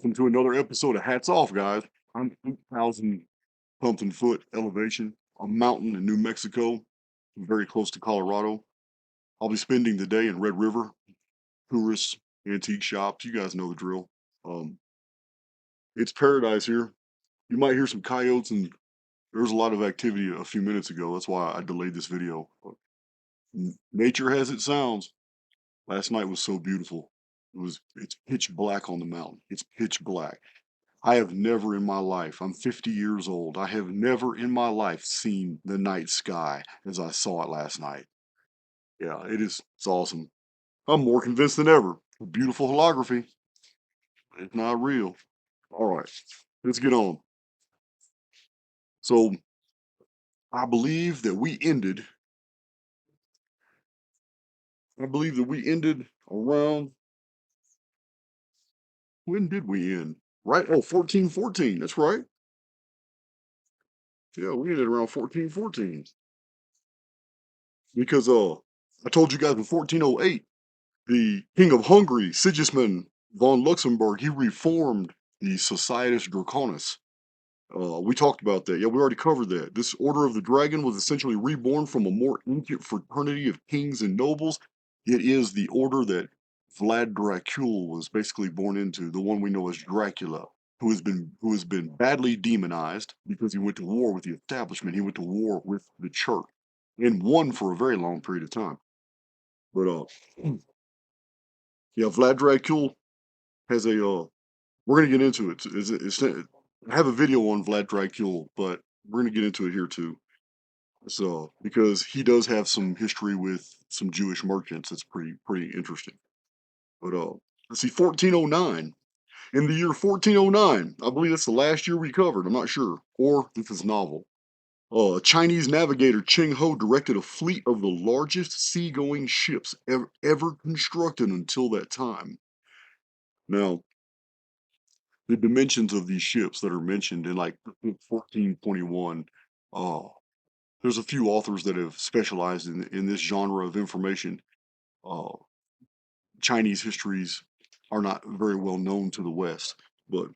Welcome to another episode of Hats Off, guys. I'm 8,000 something foot elevation, a mountain in New Mexico, very close to Colorado. I'll be spending the day in Red River, tourists, antique shops. You guys know the drill. Um, it's paradise here. You might hear some coyotes, and there was a lot of activity a few minutes ago. That's why I delayed this video. But nature has its sounds. Last night was so beautiful. It's pitch black on the mountain. It's pitch black. I have never in my life, I'm 50 years old, I have never in my life seen the night sky as I saw it last night. Yeah, it's awesome. I'm more convinced than ever. Beautiful holography. It's not real. All right, let's get on. So I believe that we ended, I believe that we ended around, when did we end? Right? Oh, 1414. That's right. Yeah, we ended around 1414. Because I told you guys in 1408, the king of Hungary, Sigismund von Luxembourg, he reformed the Societas Draconis. We talked about that. Yeah, we already covered that. This Order of the Dragon was essentially reborn from a more ancient fraternity of kings and nobles. It is the order that Vlad Dracul was basically born into, the one we know as Dracula, who has been badly demonized because he went to war with the establishment. He went to war with the church and won for a very long period of time. But yeah, Vlad Dracul has a we're gonna get into it. I have a video on Vlad Dracul, but we're gonna get into it here too. So because he does have some history with some Jewish merchants, it's pretty interesting. But let's see, 1409. In the year 1409, I believe that's the last year we covered. I'm not sure, or if it's novel. A Chinese navigator Cheng Ho directed a fleet of the largest seagoing ships ever constructed until that time. Now, the dimensions of these ships that are mentioned in like 1421. Uh, there's a few authors that have specialized in this genre of information. Uh, Chinese histories are not very well known to the West, but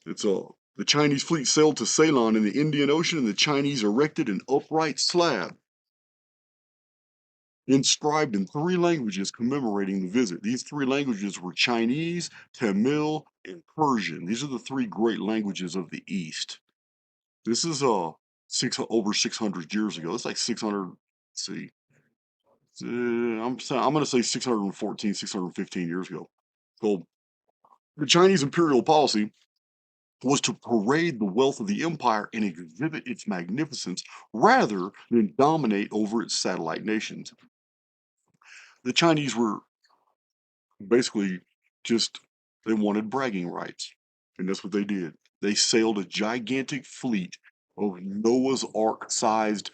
it's the Chinese fleet sailed to Ceylon in the Indian Ocean, and the Chinese erected an upright slab inscribed in three languages commemorating the visit. These three languages were Chinese, Tamil, and Persian. These are the three great languages of the East. This is over 600 years ago. It's like 600. Let's see, I'm gonna say 614, 615 years ago. So the Chinese imperial policy was to parade the wealth of the empire and exhibit its magnificence rather than dominate over its satellite nations. The Chinese were basically just they wanted bragging rights, and that's what they did. They sailed a gigantic fleet of Noah's Ark sized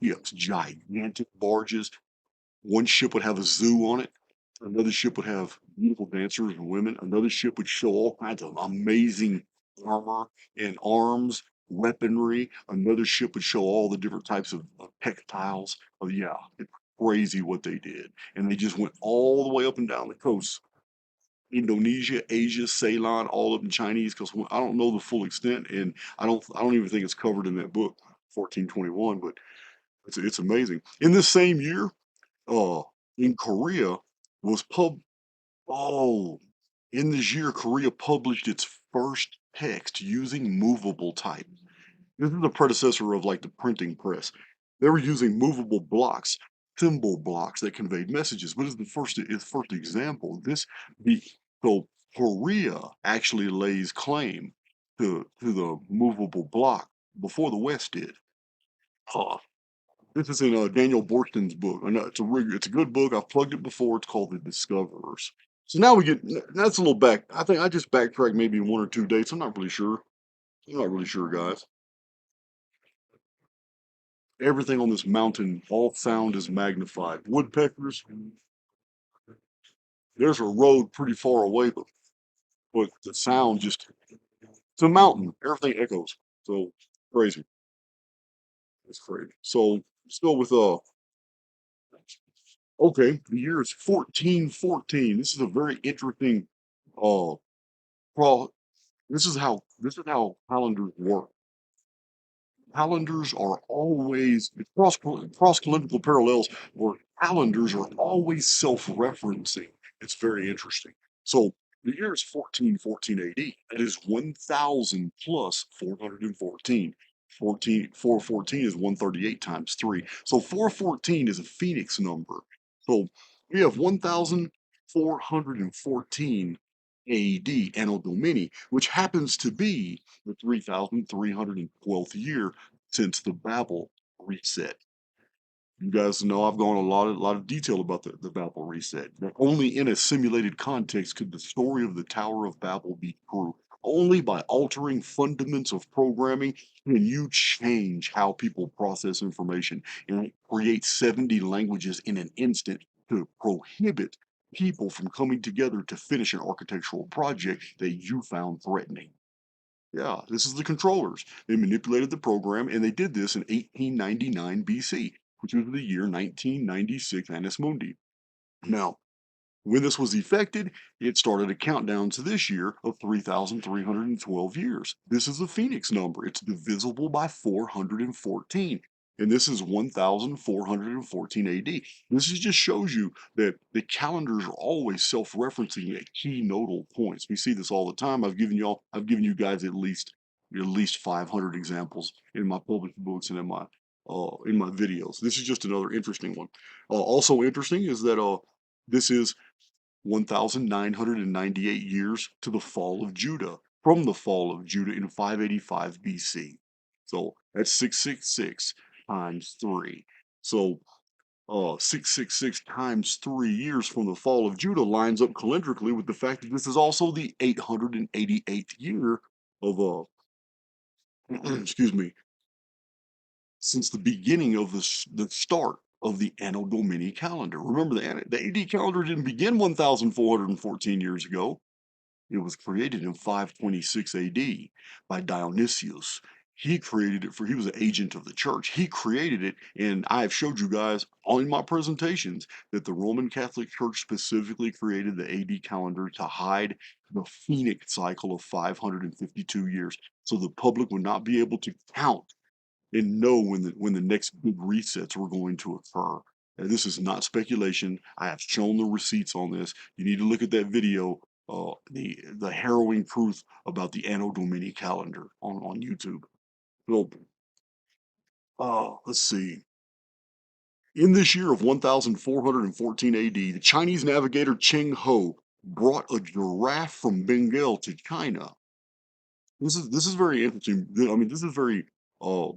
ships, gigantic barges. One ship would have a zoo on it. Another ship would have beautiful dancers and women. Another ship would show all kinds of amazing armor and arms, weaponry. Another ship would show all the different types of textiles. Oh, yeah, it's crazy what they did. And they just went all the way up and down the coast. Indonesia, Asia, Ceylon, all of them Chinese, because I don't know the full extent, and I don't even think it's covered in that book, 1421, but it's amazing. In this same year, uh, in Korea was pub. Oh, in this year, Korea published its first text using movable type. This is the predecessor of like the printing press. They were using movable blocks, symbol blocks that conveyed messages. But it's the first example. The so Korea actually lays claim to the movable block before the West did. Huh. This is in Daniel Borsten's book. I know it's a good book. I've plugged it before. It's called The Discoverers. So now we get that's a little back. I think I just backtracked maybe one or two dates. I'm not really sure. I'm not really sure, guys. Everything on this mountain, all sound is magnified. Woodpeckers. There's a road pretty far away, but the sound just it's a mountain. Everything echoes. So crazy. It's crazy. So still with okay, the year is 1414. This is a very interesting uh This is how calendars work. Calendars are always cross calendrical parallels, where calendars are always self-referencing. It's very interesting. So the year is 1414 AD. That is 1000 plus 414. 414 is 138 times 3. So 414 is a Phoenix number. So we have 1414 AD, Anno Domini, which happens to be the 3312th year since the Babel reset. You guys know I've gone a lot of detail about the Babel reset. That only in a simulated context could the story of the Tower of Babel be true. Only by altering fundaments of programming can you change how people process information and create 70 languages in an instant to prohibit people from coming together to finish an architectural project that you found threatening. Yeah, this is the controllers. They manipulated the program, and they did this in 1899 BC, which was the year 1996 Annus Mundi. Now, when this was effected, it started a countdown to this year of 3,312 years. This is the Phoenix number. It's divisible by 414. And this is 1,414 AD. This just shows you that the calendars are always self-referencing at key nodal points. We see this all the time. I've given you guys at least 500 examples in my published books and in my videos. This is just another interesting one. Also interesting is that this is 1,998 years to the fall of Judah, from the fall of Judah in 585 BC. So that's 666 times 3. So 666 times 3 years from the fall of Judah lines up calendrically with the fact that this is also the 888th year of excuse me, since the beginning of the start of the Anno Domini calendar. Remember, the AD calendar didn't begin 1,414 years ago. It was created in 526 AD by Dionysius. He was an agent of the church. He created it, and I have showed you guys all in my presentations that the Roman Catholic Church specifically created the AD calendar to hide the Phoenix cycle of 552 years, so the public would not be able to count and know when the next big resets were going to occur. And this is not speculation. I have shown the receipts on this. You need to look at that video, the harrowing truth about the Anno Domini calendar on YouTube. Well, let's see. In this year of 1414 AD, the Chinese navigator Cheng Ho brought a giraffe from Bengal to China. This is very interesting. I mean, this is very. Uh,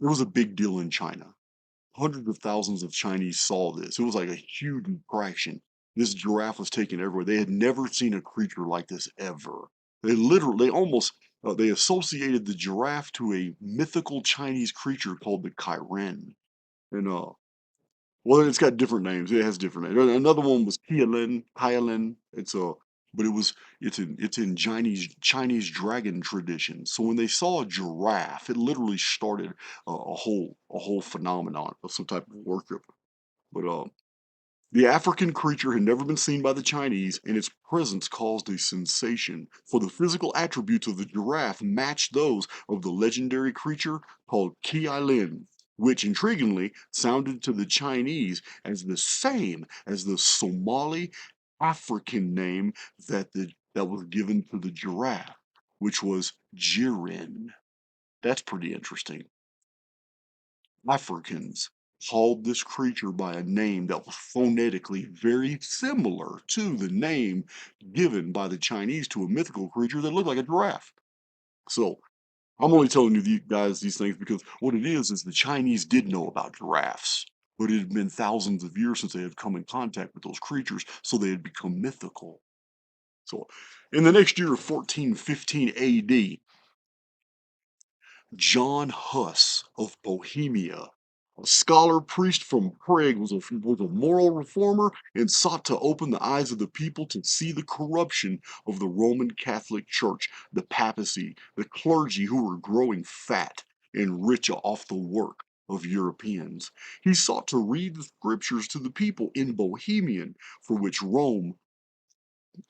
it was a big deal in China. Hundreds of thousands of Chinese saw this. It was like a huge attraction. This giraffe was taken everywhere. They had never seen a creature like this ever. They almost, they associated the giraffe to a mythical Chinese creature called the Kairen. And, well, it's got different names. It has different names. Another one was Kialin. But it's in Chinese dragon tradition. So when they saw a giraffe, it literally started a whole phenomenon of some type of worship. But the African creature had never been seen by the Chinese, and its presence caused a sensation, for the physical attributes of the giraffe matched those of the legendary creature called Kialin, which intriguingly sounded to the Chinese as the same as the Somali African name that was given to the giraffe, which was Jirin. That's pretty interesting. Africans called this creature by a name that was phonetically very similar to the name given by the Chinese to a mythical creature that looked like a giraffe. So I'm only telling you guys these things because what it is the Chinese did know about giraffes, but it had been thousands of years since they had come in contact with those creatures, so they had become mythical. So in the next year of 1415 AD, John Huss of Bohemia, a scholar priest from Prague, was a moral reformer and sought to open the eyes of the people to see the corruption of the Roman Catholic Church, the papacy, the clergy who were growing fat and rich off the work of Europeans. He sought to read the scriptures to the people in Bohemian, for which Rome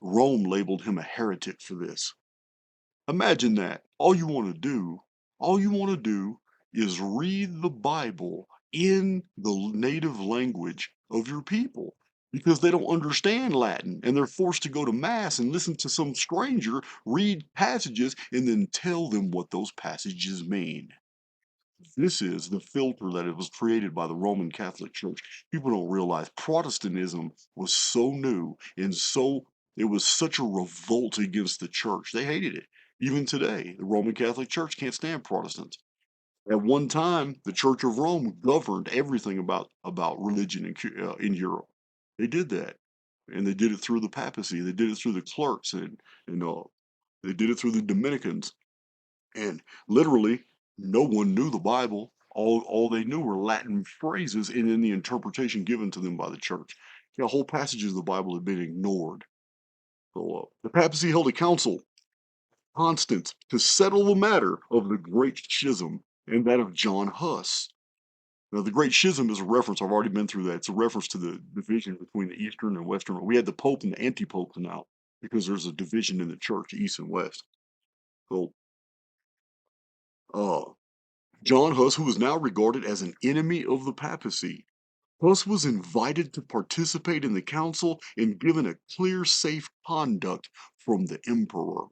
labeled him a heretic for this. Imagine that. All you want to do is read the Bible in the native language of your people because they don't understand Latin and they're forced to go to mass and listen to some stranger read passages and then tell them what those passages mean. This is the filter that it was created by the Roman Catholic Church. People don't realize Protestantism was so new and it was such a revolt against the church. They hated it. Even today, the Roman Catholic Church can't stand Protestants. At one time, the Church of Rome governed everything about religion in Europe. They did that, and they did it through the papacy. They did it through the clerks, and they did it through the Dominicans. And literally, no one knew the Bible. All they knew were Latin phrases and then the interpretation given to them by the church. Yeah, whole passages of the Bible had been ignored. So the papacy held a council, Constance, to settle the matter of the Great Schism and that of John Huss. Now, the Great Schism is a reference. I've already been through that. It's a reference to the division between the Eastern and Western. We had the Pope and the anti-Pope now because there's a division in the church, East and West. So, uh, John Huss, who is now regarded as an enemy of the papacy. Huss was invited to participate in the council and given a clear, safe conduct from the emperor.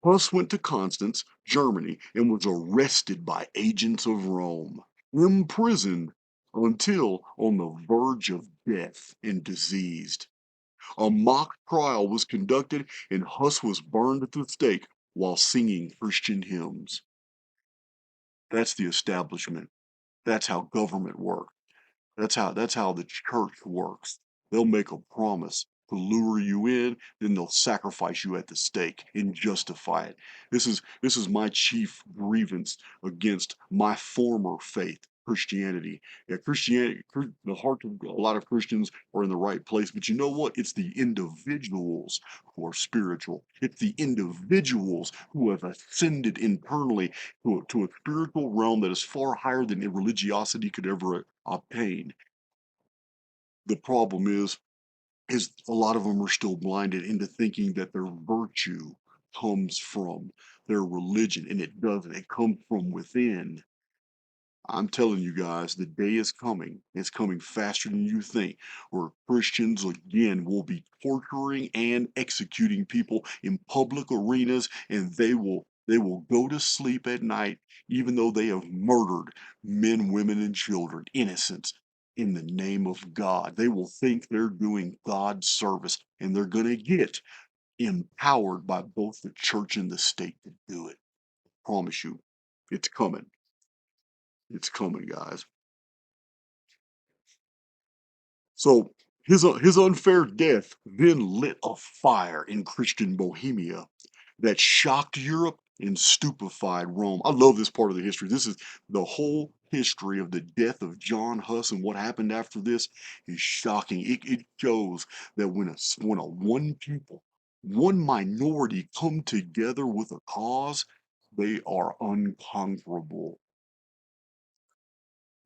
Huss went to Constance, Germany, and was arrested by agents of Rome, imprisoned until on the verge of death and diseased. A mock trial was conducted, and Huss was burned at the stake while singing Christian hymns. That's the establishment. That's how government works. That's how the church works. They'll make a promise to lure you in, then they'll sacrifice you at the stake and justify it. This is my chief grievance against my former faith, Christianity. Yeah, the heart of a lot of Christians are in the right place, but you know what? It's the individuals who are spiritual. It's the individuals who have ascended internally to a spiritual realm that is far higher than religiosity could ever obtain. The problem is a lot of them are still blinded into thinking that their virtue comes from their religion, and it doesn't. It comes from within. I'm telling you guys, the day is coming. It's coming faster than you think, where Christians again will be torturing and executing people in public arenas, and they will go to sleep at night, even though they have murdered men, women, and children, innocents, in the name of God. They will think they're doing God's service, and they're gonna get empowered by both the church and the state to do it. Promise you, it's coming. It's coming, guys. So his unfair death then lit a fire in Christian Bohemia that shocked Europe and stupefied Rome. I love this part of the history. This is the whole history of the death of John Huss and what happened after this is shocking. It shows that when a one people, one minority come together with a cause, they are unconquerable.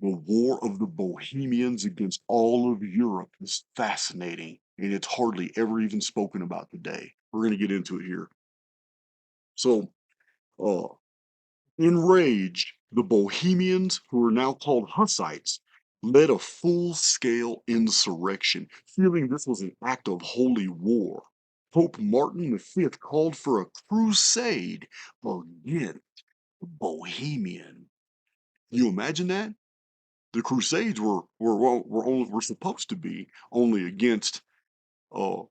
The War of the Bohemians against all of Europe is fascinating, and it's hardly ever even spoken about today. We're going to get into it here. So, uh, enraged, the Bohemians, who are now called Hussites, led a full-scale insurrection, feeling this was an act of holy war. Pope Martin V called for a crusade against Bohemian. You imagine that? The Crusades were supposed to be only against uh,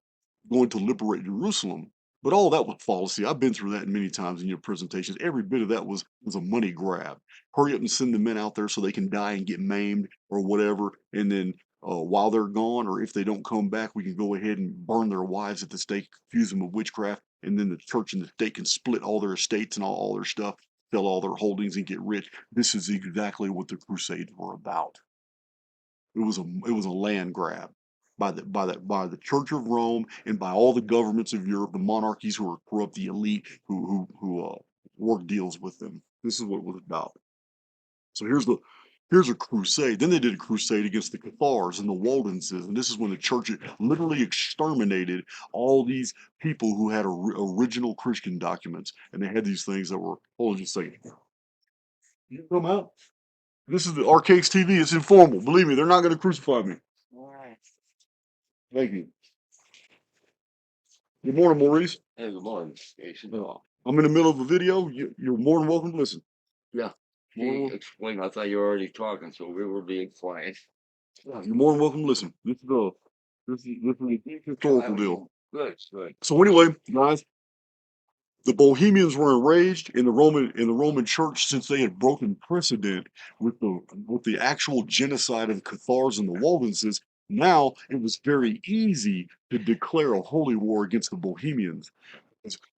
going to liberate Jerusalem, but all that was fallacy. I've been through that many times in your presentations. Every bit of that was a money grab. Hurry up and send the men out there so they can die and get maimed or whatever, and then while they're gone, or if they don't come back, we can go ahead and burn their wives at the stake, accuse them of witchcraft, and then the church and the state can split all their estates and all their stuff, sell all their holdings, and get rich. This is exactly what the Crusades were about. It was a land grab by the Church of Rome and by all the governments of Europe, the monarchies who are corrupt, the elite who work deals with them. This is what it was about. So Here's a crusade. Then they did a crusade against the Cathars and the Waldenses, and this is when the church literally exterminated all these people who had original Christian documents, and they had these things that were. Hold on just a second. You come out. This is the Arcades TV. It's informal. Believe me, they're not going to crucify me. Thank you. Good morning, Maurice. Hey, good morning, Jason. I'm in the middle of a video. You're more than welcome to listen. Yeah. Explain. I thought you were already talking, so we were being quiet. Yeah, you're more than welcome to listen. This is a deep historical deal. Good, good. So anyway, guys, the Bohemians were enraged in the Roman Church since they had broken precedent with the actual genocide of the Cathars and the Waldenses. Now it was very easy to declare a holy war against the Bohemians.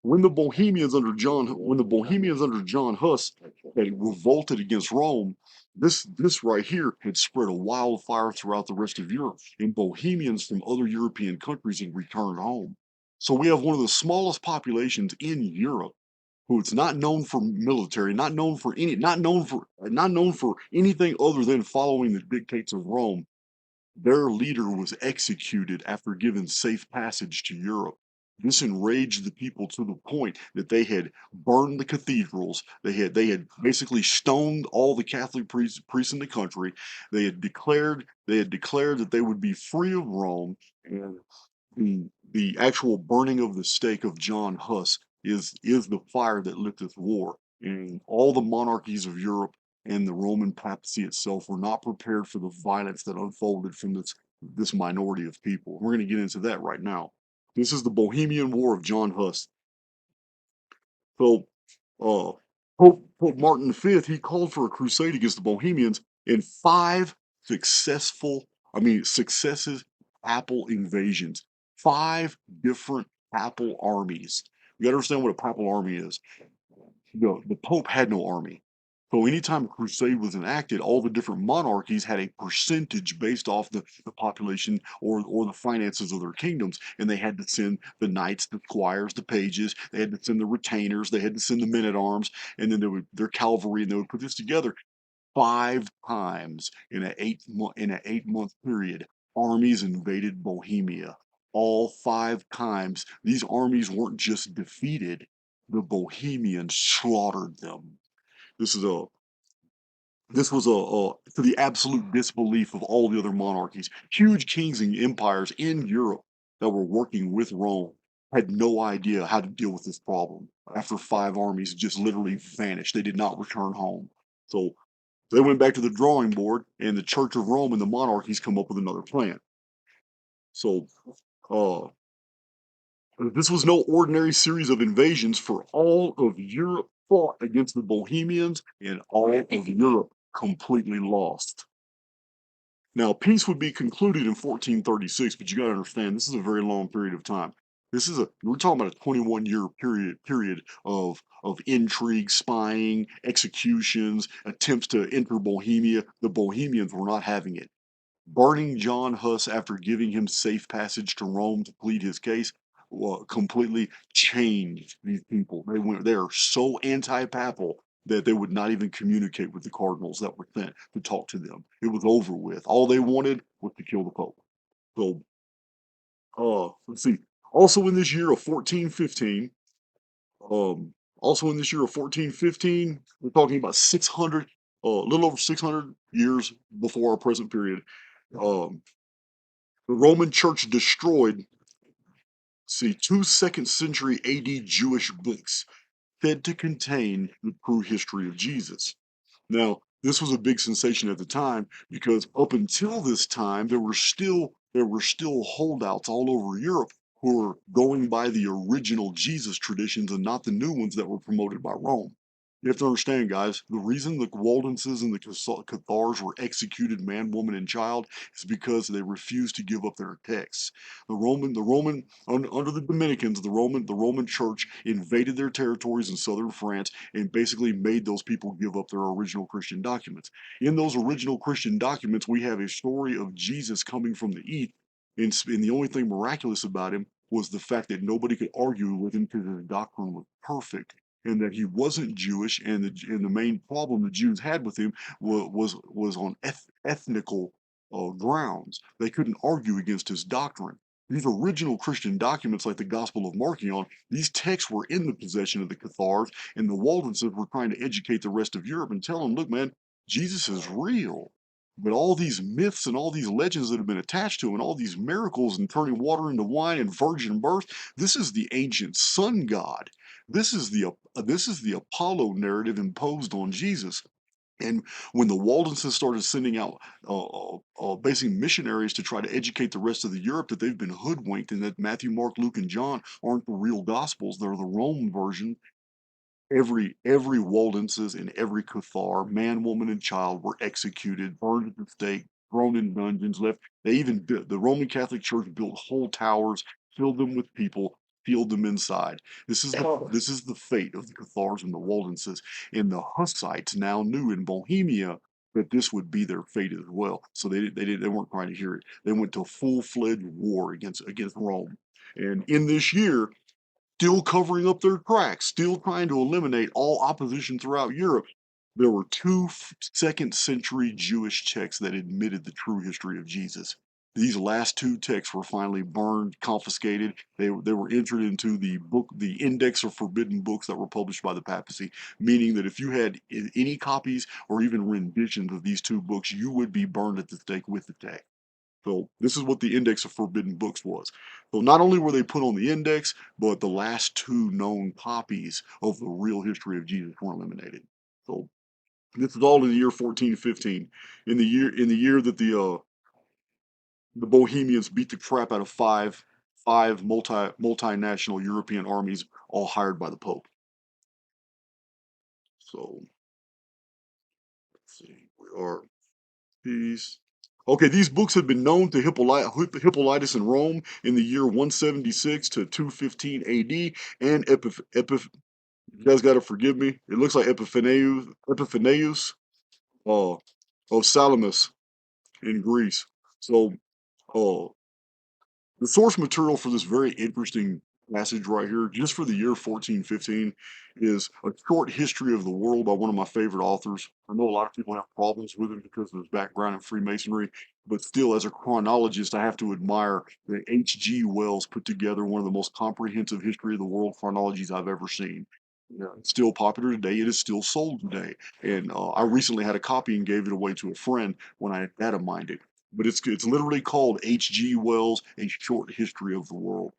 When the Bohemians under John Huss had revolted against Rome, this right here had spread a wildfire throughout the rest of Europe, and Bohemians from other European countries had returned home. So we have one of the smallest populations in Europe who it's not known for military, not known for anything other than following the dictates of Rome. Their leader was executed after given safe passage to Europe. This enraged the people to the point that they had burned the cathedrals. They had basically stoned all the Catholic priests in the country. They had declared that they would be free of Rome, and the actual burning of the stake of John Huss is the fire that lifteth war. And all the monarchies of Europe and the Roman papacy itself were not prepared for the violence that unfolded from this minority of people. We're going to get into that right now. This is the Bohemian War of John Huss. So, uh, Pope Martin V, he called for a crusade against the Bohemians in five successive papal invasions. Five different papal armies. You gotta understand what a papal army is. The Pope had no army. So anytime a crusade was enacted, all the different monarchies had a percentage based off the population or the finances of their kingdoms. And they had to send the knights, the squires, the pages, they had to send the retainers, they had to send the men at arms, and then their cavalry, and they would put this together. Five times in an 8-month period, armies invaded Bohemia. All five times, these armies weren't just defeated, the Bohemians slaughtered them. This is a this was to the absolute disbelief of all the other monarchies. Huge kings and empires in Europe that were working with Rome had no idea how to deal with this problem. After five armies just literally vanished, they did not return home. So they went back to the drawing board, and the Church of Rome and the monarchies come up with another plan. So uh, this was no ordinary series of invasions, for all of Europe fought against the Bohemians, and all of Europe completely lost. Now, peace would be concluded in 1436, but you got to understand this is a very long period of time. We're talking about a 21-year period of intrigue, spying, executions, attempts to enter Bohemia. The Bohemians were not having it. Burning John Huss after giving him safe passage to Rome to plead his case completely changed these people. They are so anti-papal that they would not even communicate with the cardinals that were sent to talk to them. It was over with. All they wanted was to kill the Pope. So, let's see. Also in this year of 1415, um, we're talking about 600, a little over 600 years before our present period. Um, the Roman Church destroyed, two second century AD Jewish books said to contain the true history of Jesus. Now, this was a big sensation at the time because up until this time, there were still holdouts all over Europe who were going by the original Jesus traditions and not the new ones that were promoted by Rome. You have to understand, guys, the reason the Waldenses and the Cathars were executed, man, woman, and child, is because they refused to give up their texts. Under the Dominicans, the Roman Church invaded their territories in southern France and basically made those people give up their original Christian documents. In those original Christian documents, we have a story of Jesus coming from the east, and the only thing miraculous about him was the fact that nobody could argue with him because his doctrine was perfect. and that he wasn't Jewish, and the main problem the Jews had with him was on ethnical grounds. They couldn't argue against his doctrine. These original Christian documents, like the Gospel of Marcion, these texts were in the possession of the Cathars, and the Waldenses were trying to educate the rest of Europe and tell them, look, man, Jesus is real. But all these myths and all these legends that have been attached to him, and all these miracles and turning water into wine and virgin birth, this is the ancient sun god. This is the Apollo narrative imposed on Jesus. And when the Waldenses started sending out basically missionaries to try to educate the rest of the Europe that they've been hoodwinked and that Matthew, Mark, Luke, and John aren't the real Gospels, they're the Rome version, every Waldenses and every Cathar, man, woman, and child were executed, burned at the stake, thrown in dungeons, left. They even built, the Roman Catholic Church built whole towers, filled them with people, sealed them inside. This is the fate of the Cathars and the Waldenses. And the Hussites now knew in Bohemia that this would be their fate as well. So they weren't trying to hear it. They went to full-fledged war against Rome. And in this year, still covering up their tracks, still trying to eliminate all opposition throughout Europe. There were two second century Jewish texts that admitted the true history of Jesus. These last two texts were finally burned, confiscated. They were entered into the Index of Forbidden Books that were published by the papacy, meaning that if you had any copies or even renditions of these two books, you would be burned at the stake with the text. So this is what the Index of Forbidden Books was. So not only were they put on the index, but the last two known copies of the real history of Jesus were eliminated. So this is all in the year 1415, in the year that the Bohemians beat the crap out of five multinational European armies, all hired by the Pope. So let's see, we are peace. Okay, these books had been known to Hippolytus in Rome in the year 176 to 215 AD, and you guys got to forgive me. It looks like Epiphanius uh, of Salamis in Greece. So, uh, the source material for this very interesting passage right here, just for the year 1415, is A Short History of the World by one of my favorite authors. I know a lot of people have problems with him because of his background in Freemasonry, but still, as a chronologist, I have to admire that H.G. Wells put together one of the most comprehensive history of the world chronologies I've ever seen. Yeah, it's still popular today. It is still sold today. And I recently had a copy and gave it away to a friend when I data mined it, but it's literally called H.G. Wells: A Short History of the World.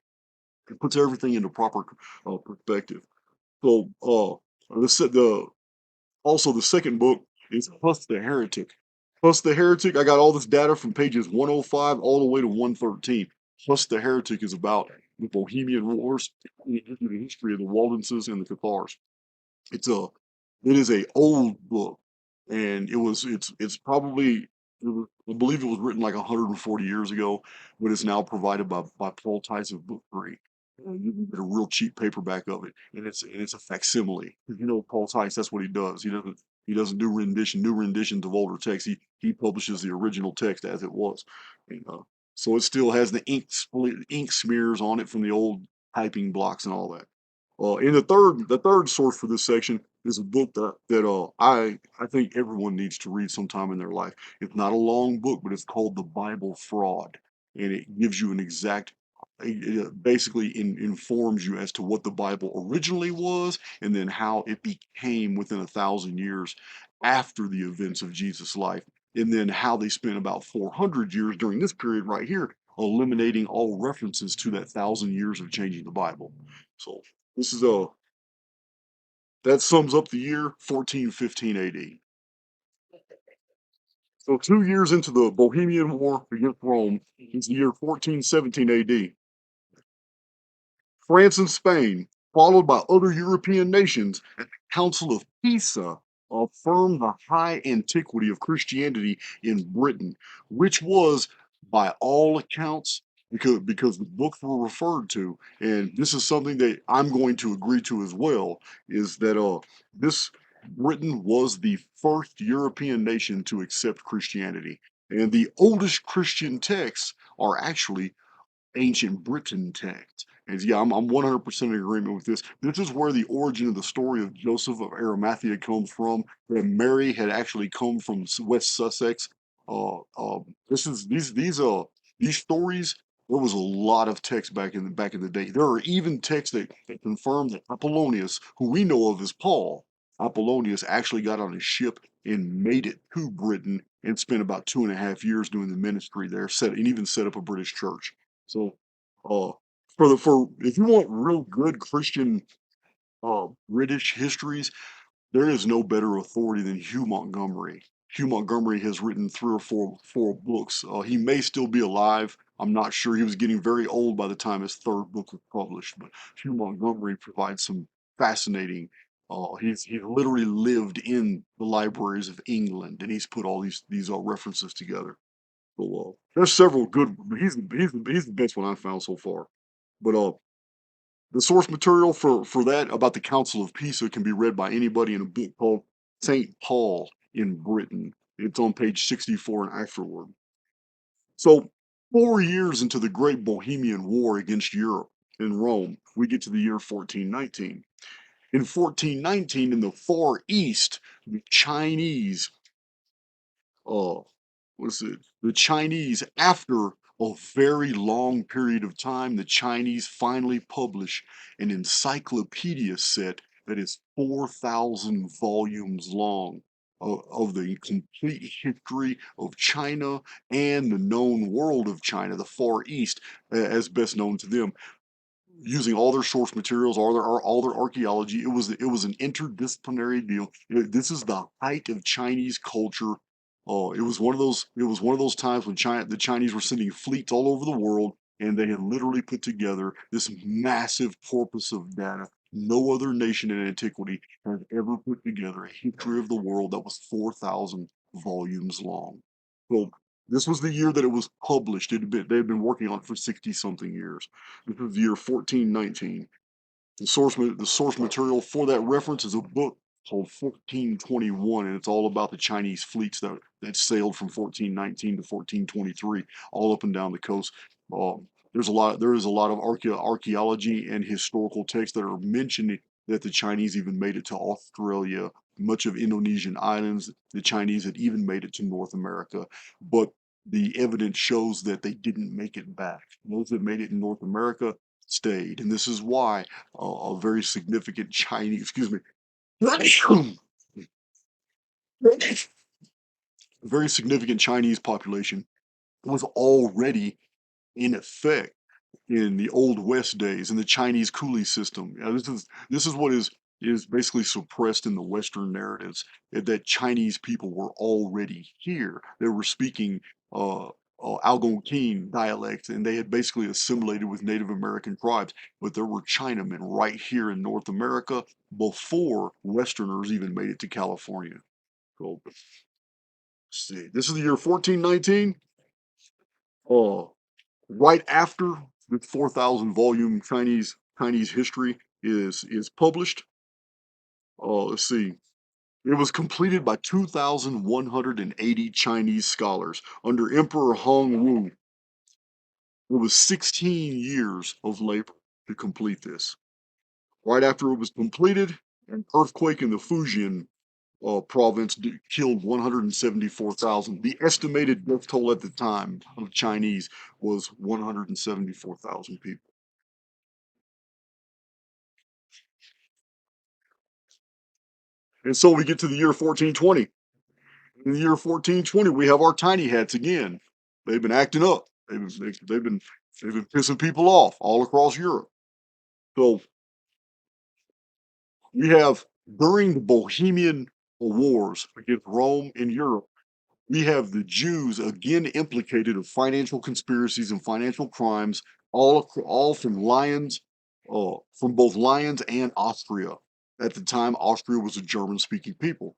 It puts everything into proper perspective. So the also the second book is Huss the Heretic. Huss the Heretic. I got all this data from pages 105 all the way to 113. Huss the Heretic is about the Bohemian Wars, the history of the Waldenses and the Cathars. It's a it is a old book, and it's probably I believe it was written like 140 years ago, but it's now provided by Paul Tice of Book 3. You can get a real cheap paperback of it, and it's a facsimile. 'Cause you know Paul Tice, that's what he does. He doesn't do new renditions of older text. He publishes the original text as it was, and, so it still has the ink smears on it from the old typing blocks and all that. And the third source for this section is a book that I think everyone needs to read sometime in their life. It's not a long book, but it's called The Bible Fraud, and it gives you an exact. It basically informs you as to what the Bible originally was, and then how it became within 1,000 years after the events of Jesus' life, and then how they spent about 400 years during this period right here eliminating all references to that 1,000 years of changing the Bible. So this is that sums up the year 1415 AD. So 2 years into the Bohemian War against Rome is the year 1417 AD. France and Spain, followed by other European nations, at the Council of Pisa, affirmed the high antiquity of Christianity in Britain, which was, by all accounts, because the books were referred to, and this is something that I'm going to agree to as well, is that this Britain was the first European nation to accept Christianity, and the oldest Christian texts are actually ancient Britain texts. And yeah, I'm 100% in agreement with this. This is where the origin of the story of Joseph of Arimathea comes from. That Mary had actually come from West Sussex. This is these stories. There was a lot of text back in the day. There are even texts that confirm that Apollonius, who we know of as Paul, Apollonius actually got on a ship and made it to Britain and spent about 2.5 years doing the ministry there. And even set up a British church. So, uh, for if you want real good Christian British histories, there is no better authority than Hugh Montgomery. Hugh Montgomery has written three or four books. He may still be alive. I'm not sure. He was getting very old by the time his third book was published. But Hugh Montgomery provides some fascinating. He's literally lived in the libraries of England, and he's put all these references together. So there's several good. He's the best one I've found so far. But the source material for that about the Council of Pisa can be read by anybody in a book called Saint Paul in Britain. It's on page 64 and afterward. So 4 years into the Great Bohemian War against Europe in Rome, we get to the year 1419. In 1419, in the Far East, the Chinese uh what's it the Chinese, after a very long period of time, the Chinese finally publish an encyclopedia set that is 4,000 volumes long of the complete history of China and the known world of China, the Far East, as best known to them, using all their source materials, all their archaeology. It was an interdisciplinary deal. This is the height of Chinese culture. It was one of those times when the Chinese were sending fleets all over the world, and they had literally put together this massive corpus of data. No other nation in antiquity has ever put together a history of the world that was 4,000 volumes long. So this was the year that it was published. They had been working on it for 60 something years. This is the year 1419. The source material for that reference is a book called 1421, and it's all about the Chinese fleets that sailed from 1419 to 1423, all up and down the coast. There is a lot of archaeology and historical texts that are mentioning that the Chinese even made it to Australia, much of Indonesian islands. The Chinese had even made it to North America, but the evidence shows that they didn't make it back. Those that made it in North America stayed, and this is why a very significant Chinese, excuse me, a very significant Chinese population was already in effect in the old West days in the Chinese coolie system. This is what is basically suppressed in the Western narratives, that Chinese people were already here. They were speaking uh, Algonquin dialects, and they had basically assimilated with Native American tribes. But there were Chinamen right here in North America before Westerners even made it to California. So, let's see, this is the year 1419. Uh, right after the 4,000 volume Chinese history is published. Let's see. It was completed by 2,180 Chinese scholars under Emperor Hong Wu. It was 16 years of labor to complete this. Right after it was completed, an earthquake in the Fujian province killed 174,000. The estimated death toll at the time of Chinese was 174,000 people. And so we get to the year 1420. In the year 1420, we have our tiny hats again. They've been acting up. They've been pissing people off all across Europe. So we have, during the Bohemian Wars against Rome in Europe, we have the Jews again implicated of financial conspiracies and financial crimes, all from both Lyons and Austria. At the time, Austria was a German-speaking people.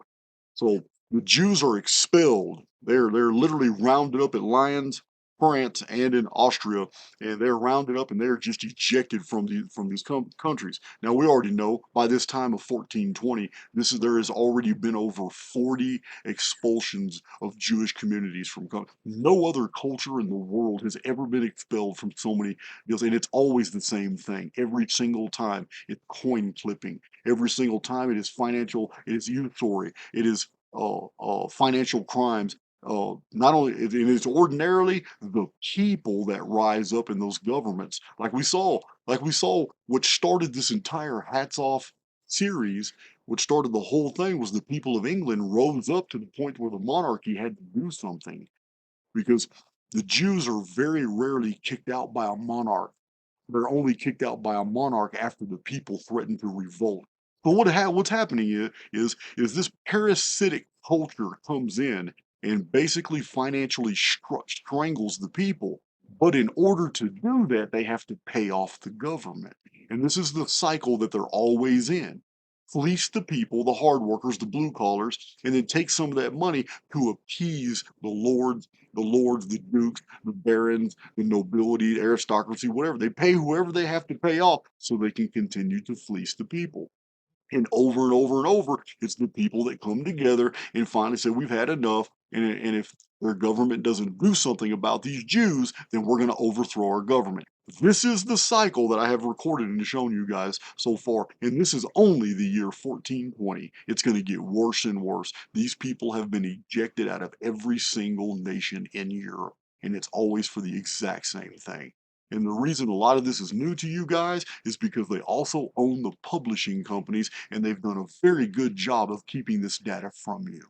So the Jews are expelled. They're literally rounded up at Lyons. France and in Austria, and they're rounded up and they're just ejected from these countries. Now we already know by this time of 1420, there has already been over 40 expulsions of Jewish communities from no other culture in the world has ever been expelled from so many deals, and it's always the same thing every single time. It's coin clipping. Every single time it is financial, it is usury, it is financial crimes. Not only it is ordinarily the people that rise up in those governments, like we saw, what started this entire hats off series, what started the whole thing was the people of England rose up to the point where the monarchy had to do something because the Jews are very rarely kicked out by a monarch. They're only kicked out by a monarch after the people threaten to revolt. But what's happening is this parasitic culture comes in and basically financially strangles the people. But in order to do that, they have to pay off the government. And this is the cycle that they're always in. Fleece the people, the hard workers, the blue collars, and then take some of that money to appease the lords, the dukes, the barons, the nobility, aristocracy, whatever. They pay whoever they have to pay off so they can continue to fleece the people. And over, it's the people that come together and finally say, we've had enough. And if their government doesn't do something about these Jews, then we're going to overthrow our government. This is the cycle that I have recorded and shown you guys so far. And this is only the year 1420. It's going to get worse and worse. These people have been ejected out of every single nation in Europe. And it's always for the exact same thing. And the reason a lot of this is new to you guys is because they also own the publishing companies and they've done a very good job of keeping this data from you.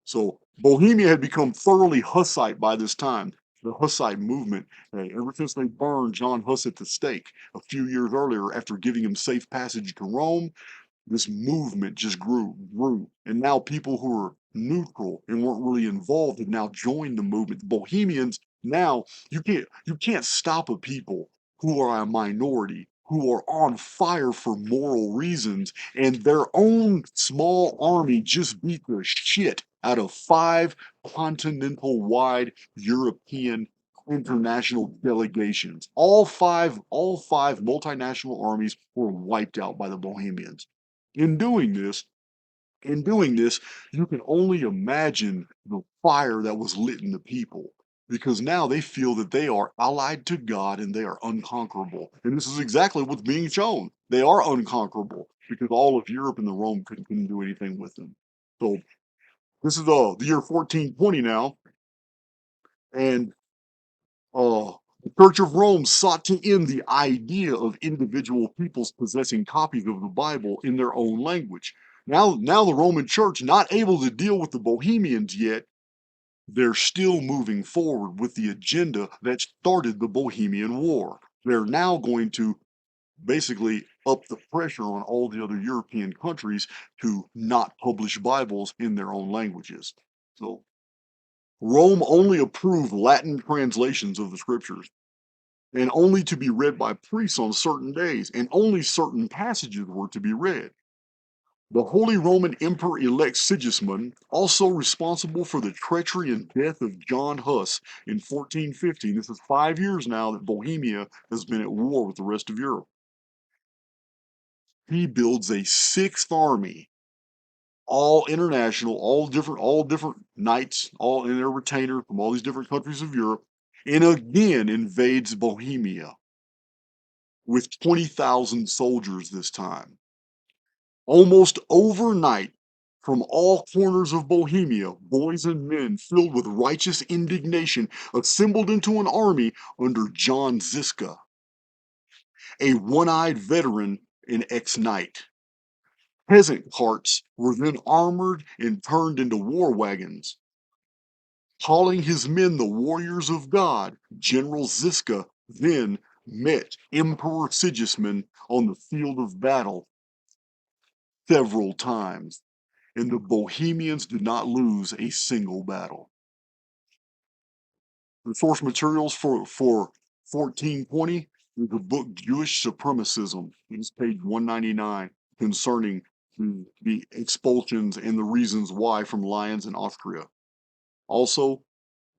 So Bohemia had become thoroughly Hussite by this time. The Hussite movement, ever since they burned John Huss at the stake a few years earlier after giving him safe passage to Rome, this movement just grew. And now people who are neutral and weren't really involved have now joined the movement. The Bohemians, now you can't stop a people who are a minority, who are on fire for moral reasons, and their own small army just beat the shit out of 5 continental-wide European international delegations. All five multinational armies were wiped out by the Bohemians. In doing this, in doing this, you can only imagine the fire that was lit in the people because now they feel that they are allied to God and they are unconquerable. And this is exactly what's being shown. They are unconquerable because all of Europe and the Rome couldn't do anything with them. So this is the year 1420 now, and the Church of Rome sought to end the idea of individual peoples possessing copies of the Bible in their own language. Now the Roman Church, not able to deal with the Bohemians yet, they're still moving forward with the agenda that started the Bohemian War. They're now going to basically up the pressure on all the other European countries to not publish Bibles in their own languages. So Rome only approved Latin translations of the scriptures and only to be read by priests on certain days, and only certain passages were to be read. The Holy Roman Emperor-elect Sigismund, also responsible for the treachery and death of John Huss in 1415, this is 5 years now that Bohemia has been at war with the rest of Europe. He builds a sixth army, all international, all different knights, all in their retainer from all these different countries of Europe, and again invades Bohemia with 20,000 soldiers this time. Almost overnight, from all corners of Bohemia, boys and men filled with righteous indignation assembled into an army under John Ziska, a one-eyed veteran and ex-knight. Peasant carts were then armored and turned into war wagons. Calling his men the warriors of God, General Ziska then met Emperor Sigismund on the field of battle several times, and the Bohemians did not lose a single battle. The source materials for 1420 is the book Jewish Supremacism. It's page 199 concerning the expulsions and the reasons why from Lyons and Austria. Also,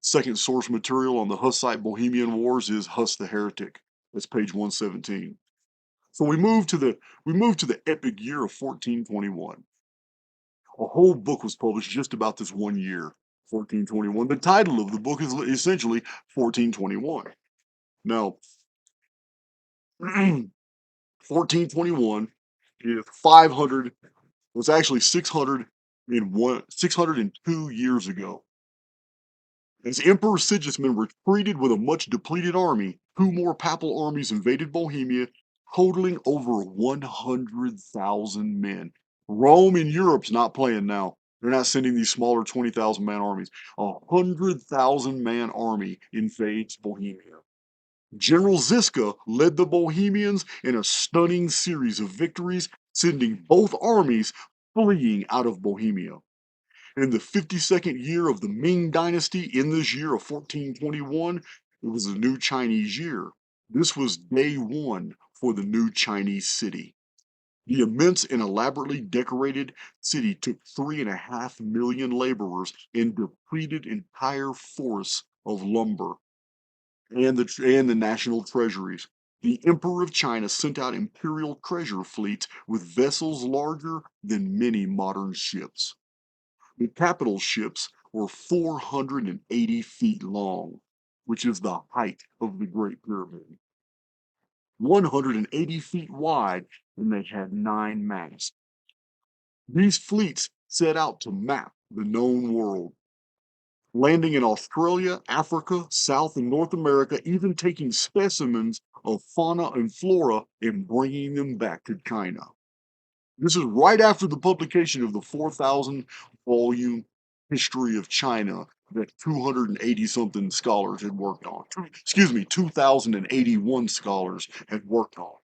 Second source material on the Hussite Bohemian Wars is Huss the Heretic. That's page 117. So we move to the epic year of 1421. A whole book was published just about this one year, 1421. The title of the book is essentially 1421. Now, 1421 is 500, was actually 602 years ago. As Emperor Sigismund retreated with a much depleted army, two more papal armies invaded Bohemia, totaling over 100,000 men. Rome in Europe's not playing now. They're not sending these smaller 20,000 man armies. 100,000 man army invades Bohemia. General Ziska led the Bohemians in a stunning series of victories, sending both armies fleeing out of Bohemia. In the 52nd year of the Ming Dynasty, in this year of 1421, it was the new Chinese year. This was day one for the new Chinese city. The immense and elaborately decorated city took 3.5 million laborers and depleted entire forests of lumber and the national treasuries. The Emperor of China sent out imperial treasure fleets with vessels larger than many modern ships. The capital ships were 480 feet long, which is the height of the Great Pyramid, 180 feet wide, and they had 9 masts. These fleets set out to map the known world, landing in Australia, Africa, South and North America, even taking specimens of fauna and flora and bringing them back to China. This is right after the publication of the 4,000 volume History of China that 280 something scholars had worked on. Excuse me, 2,081 scholars had worked on.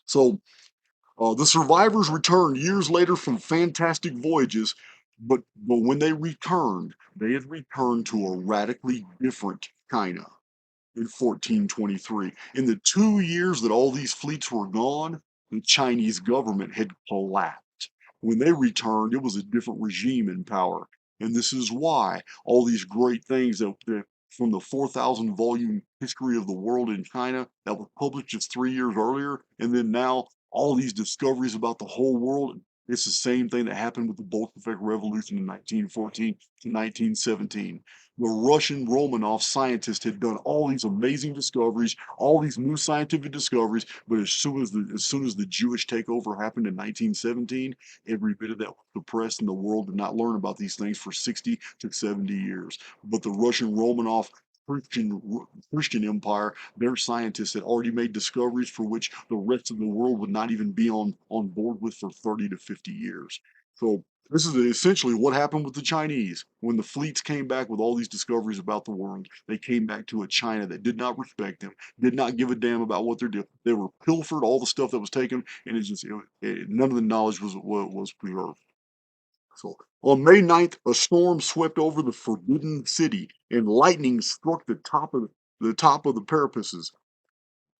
So the survivors returned years later from fantastic voyages, but when they returned, they had returned to a radically different China in 1423. In the 2 years that all these fleets were gone, the Chinese government had collapsed. When they returned, it was a different regime in power. And this is why all these great things that from the 4,000 volume history of the world in China that was published just 3 years earlier, and then now all these discoveries about the whole world, it's the same thing that happened with the Bolshevik Revolution in 1914 to 1917. The Russian Romanov scientists had done all these amazing discoveries, all these new scientific discoveries, but as soon as the Jewish takeover happened in 1917, every bit of that was suppressed, and the world did not learn about these things for 60 to 70 years. But the Russian Romanov Christian Christian Empire, their scientists had already made discoveries for which the rest of the world would not even be on board with for 30 to 50 years. So this is essentially what happened with the Chinese. When the fleets came back with all these discoveries about the world, they came back to a China that did not respect them, did not give a damn about what they're doing. They were pilfered all the stuff that was taken, and none of the knowledge was preserved. So on May 9th, a storm swept over the Forbidden City, and lightning struck the top of the precipices,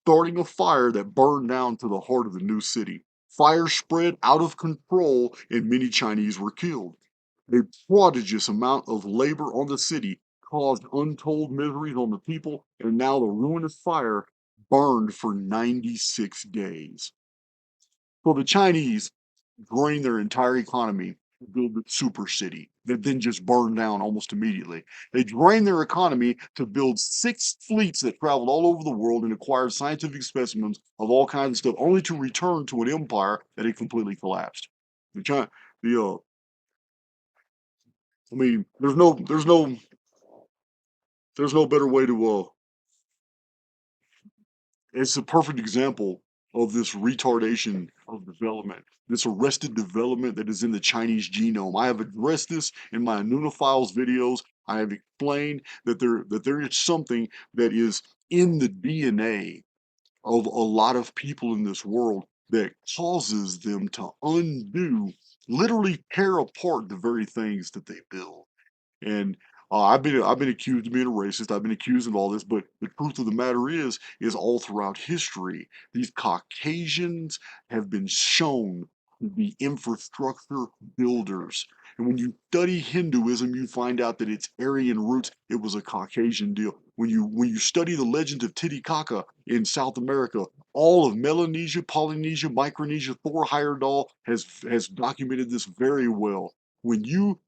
starting a fire that burned down to the heart of the new city. Fire spread out of control, and many Chinese were killed. A prodigious amount of labor on the city caused untold miseries on the people, and now the ruinous fire burned for 96 days. So the Chinese drained their entire economy to build the super city that then just burned down almost immediately. They drained their economy to build 6 fleets that traveled all over the world and acquired scientific specimens of all kinds of stuff, only to return to an empire that had completely collapsed. The China, the I mean, there's no better way to it's a perfect example of this retardation of development, this arrested development that is in the Chinese genome. I have addressed this in my Anunophiles videos. I have explained that there is something that is in the DNA of a lot of people in this world that causes them to undo, literally tear apart the very things that they build. And I've been accused of being a racist. I've been accused of all this, but the truth of the matter is all throughout history, these Caucasians have been shown the infrastructure builders. And when you study Hinduism, you find out that its Aryan roots, it was a Caucasian deal. When you study the legend of Titicaca in South America, all of Melanesia, Polynesia, Micronesia, Thor Heyerdahl has documented this very well. When you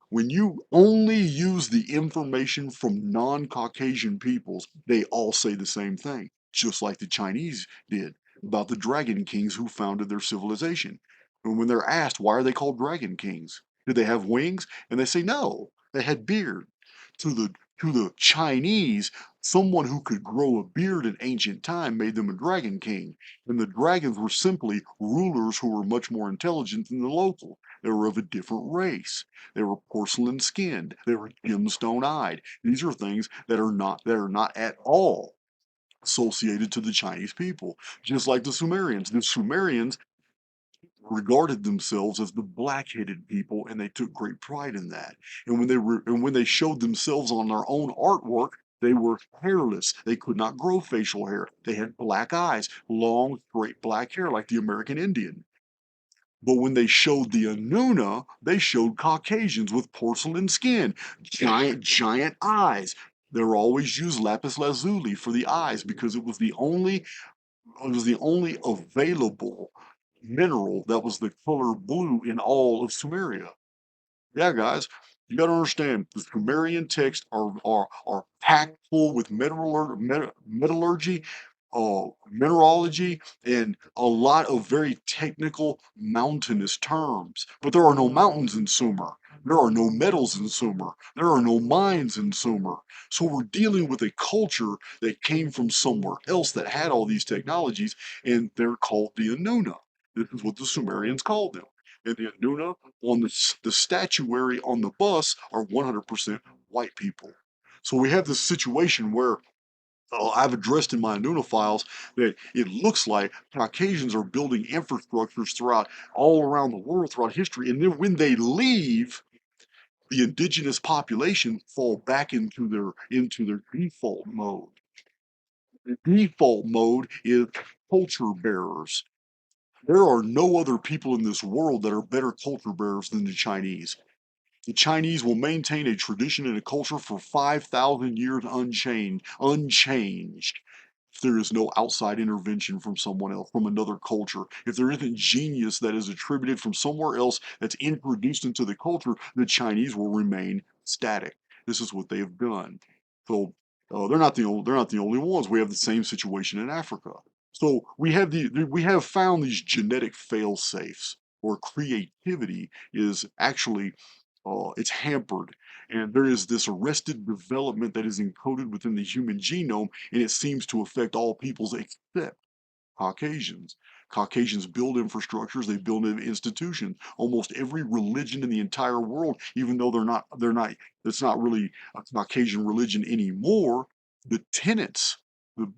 only use the information from non-Caucasian peoples, they all say the same thing, just like the Chinese did about the Dragon Kings who founded their civilization. And when they're asked why are they called Dragon Kings, did they have wings? And they say no, they had beard. To the Chinese, someone who could grow a beard in ancient time made them a Dragon King. And the dragons were simply rulers who were much more intelligent than the local. They were of a different race. They were porcelain skinned. They were gemstone eyed. These are things that are not at all associated to the Chinese people. Just like the Sumerians. The Sumerians regarded themselves as the black-headed people, and they took great pride in that. And when they showed themselves on their own artwork, they were hairless. They could not grow facial hair. They had black eyes, long, straight black hair like the American Indian. But when they showed the Anuna, they showed Caucasians with porcelain skin, giant, giant eyes. They were always used lapis lazuli for the eyes because it was the only available mineral that was the color blue in all of Sumeria. Yeah, guys, you got to understand the Sumerian texts are packed full with metallurgy, mineralogy, and a lot of very technical mountainous terms. But there are no mountains in Sumer. There are no metals in Sumer. There are no mines in Sumer. So we're dealing with a culture that came from somewhere else that had all these technologies, and they're called the Anuna. This is what the Sumerians called them. And the Anuna on the statuary on the bus are 100% white people. So we have this situation where I've addressed in my Anuna files that it looks like Caucasians are building infrastructures throughout all around the world throughout history, and then when they leave, the indigenous population fall back into their default mode. The default mode is culture bearers. There are no other people in this world that are better culture bearers than the Chinese. The Chinese will maintain a tradition and a culture for 5,000 years unchanged. If there is no outside intervention from someone else, from another culture, if there isn't genius that is attributed from somewhere else that's introduced into the culture, the Chinese will remain static. This is what they have done. So they're not the only ones. We have the same situation in Africa. So we have found these genetic fail safes where creativity is actually it's hampered. And there is this arrested development that is encoded within the human genome, and it seems to affect all peoples except Caucasians. Caucasians build infrastructures, they build institutions. Almost every religion in the entire world, even though it's not really a Caucasian religion anymore, the tenets,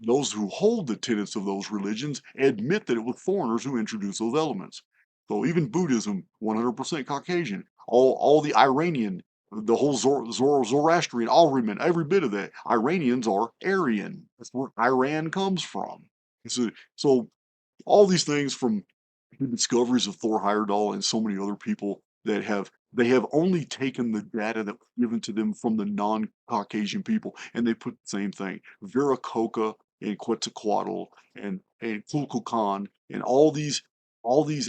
those who hold the tenets of those religions admit that it was foreigners who introduced those elements. So even Buddhism, 100% Caucasian. All the Iranian, the whole Zoroastrian, Ahriman, every bit of that. Iranians are Aryan. That's where Iran comes from. So all these things from the discoveries of Thor Heyerdahl and so many other people they have only taken the data that was given to them from the non-Caucasian people and they put the same thing. Viracocha and Quetzalcoatl and Kukulkan and all these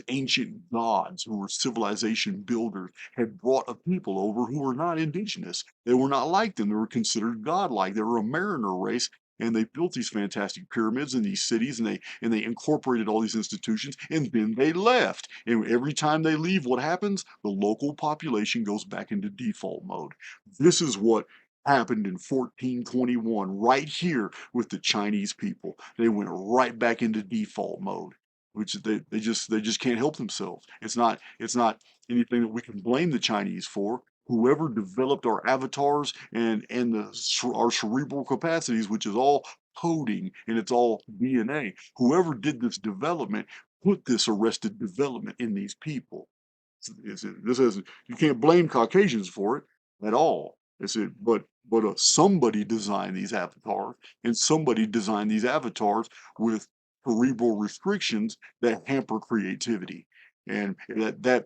ancient gods who were civilization builders had brought a people over who were not indigenous. They were not like them. They were considered godlike. They were a mariner race and they built these fantastic pyramids in these cities and they incorporated all these institutions and then they left, and every time they leave, what happens? The local population goes back into default mode. This is what happened in 1421 right here with the Chinese people. They went right back into default mode, which they just can't help themselves. It's not anything that we can blame the Chinese for. Whoever developed our avatars and our cerebral capacities, which is all coding and it's all DNA, whoever did this development put this arrested development in these people. You can't blame Caucasians for it at all. But somebody designed these avatars, and somebody designed these avatars with cerebral restrictions that hamper creativity. And that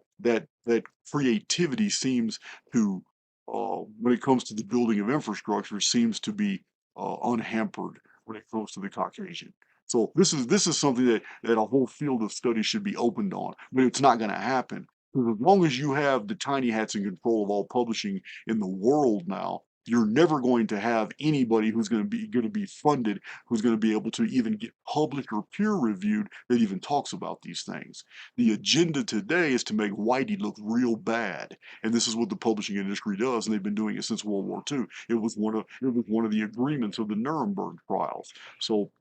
creativity seems to, when it comes to the building of infrastructure, seems to be unhampered when it comes to the Caucasian. So this is something that a whole field of study should be opened on, but it's not going to happen. Because as long as you have the tiny hats in control of all publishing in the world now, you're never going to have anybody who's going to be funded, who's going to be able to even get published or peer reviewed that even talks about these things. The agenda today is to make Whitey look real bad, and this is what the publishing industry does, and they've been doing it since World War II. It was one of the agreements of the Nuremberg trials. So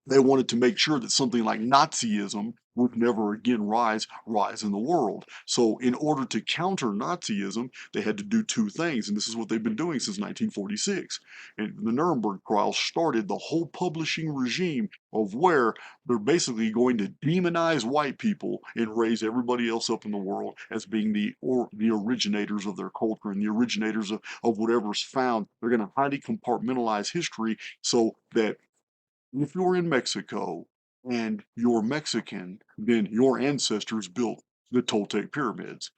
they wanted to make sure that something like Nazism would never again rise in the world. So in order to counter Nazism, they had to do two things, and this is what they've been doing since 1946. And the Nuremberg trials started the whole publishing regime of where they're basically going to demonize white people and raise everybody else up in the world as being the originators of their culture and the originators of whatever's found. They're going to highly compartmentalize history so that if you're in Mexico and you're Mexican, then your ancestors built the Toltec pyramids.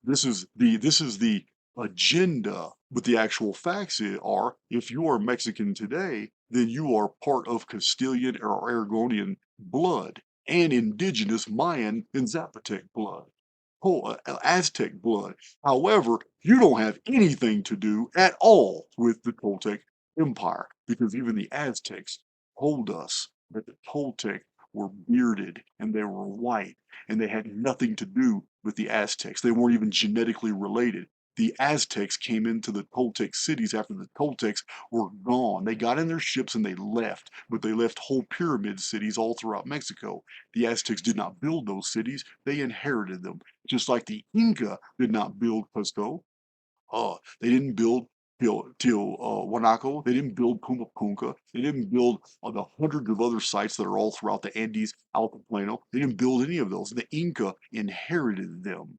This is the agenda, but the actual facts are if you are Mexican today, then you are part of Castilian or Aragonian blood and indigenous Mayan and Zapotec blood. Aztec blood. However, you don't have anything to do at all with the Toltec Empire because even the Aztecs told us that the Toltec were bearded and they were white and they had nothing to do with the Aztecs. They weren't even genetically related. The Aztecs came into the Toltec cities after the Toltecs were gone. They got in their ships and they left, but they left whole pyramid cities all throughout Mexico. The Aztecs did not build those cities, they inherited them. Just like the Inca did not build Cusco, they didn't build Tiahuanaco, they didn't build Pumapunka, they didn't build the hundreds of other sites that are all throughout the Andes, Altiplano. They didn't build any of those. The Inca inherited them.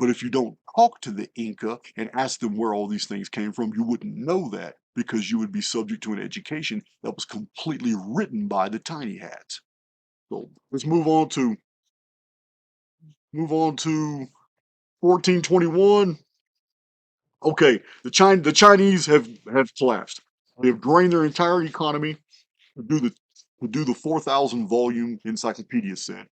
But if you don't talk to the Inca and ask them where all these things came from, you wouldn't know that because you would be subject to an education that was completely written by the tiny hats. So let's move on to 1421. Okay, the Chinese have collapsed. They have drained their entire economy to do the 4,000 volume encyclopedia set,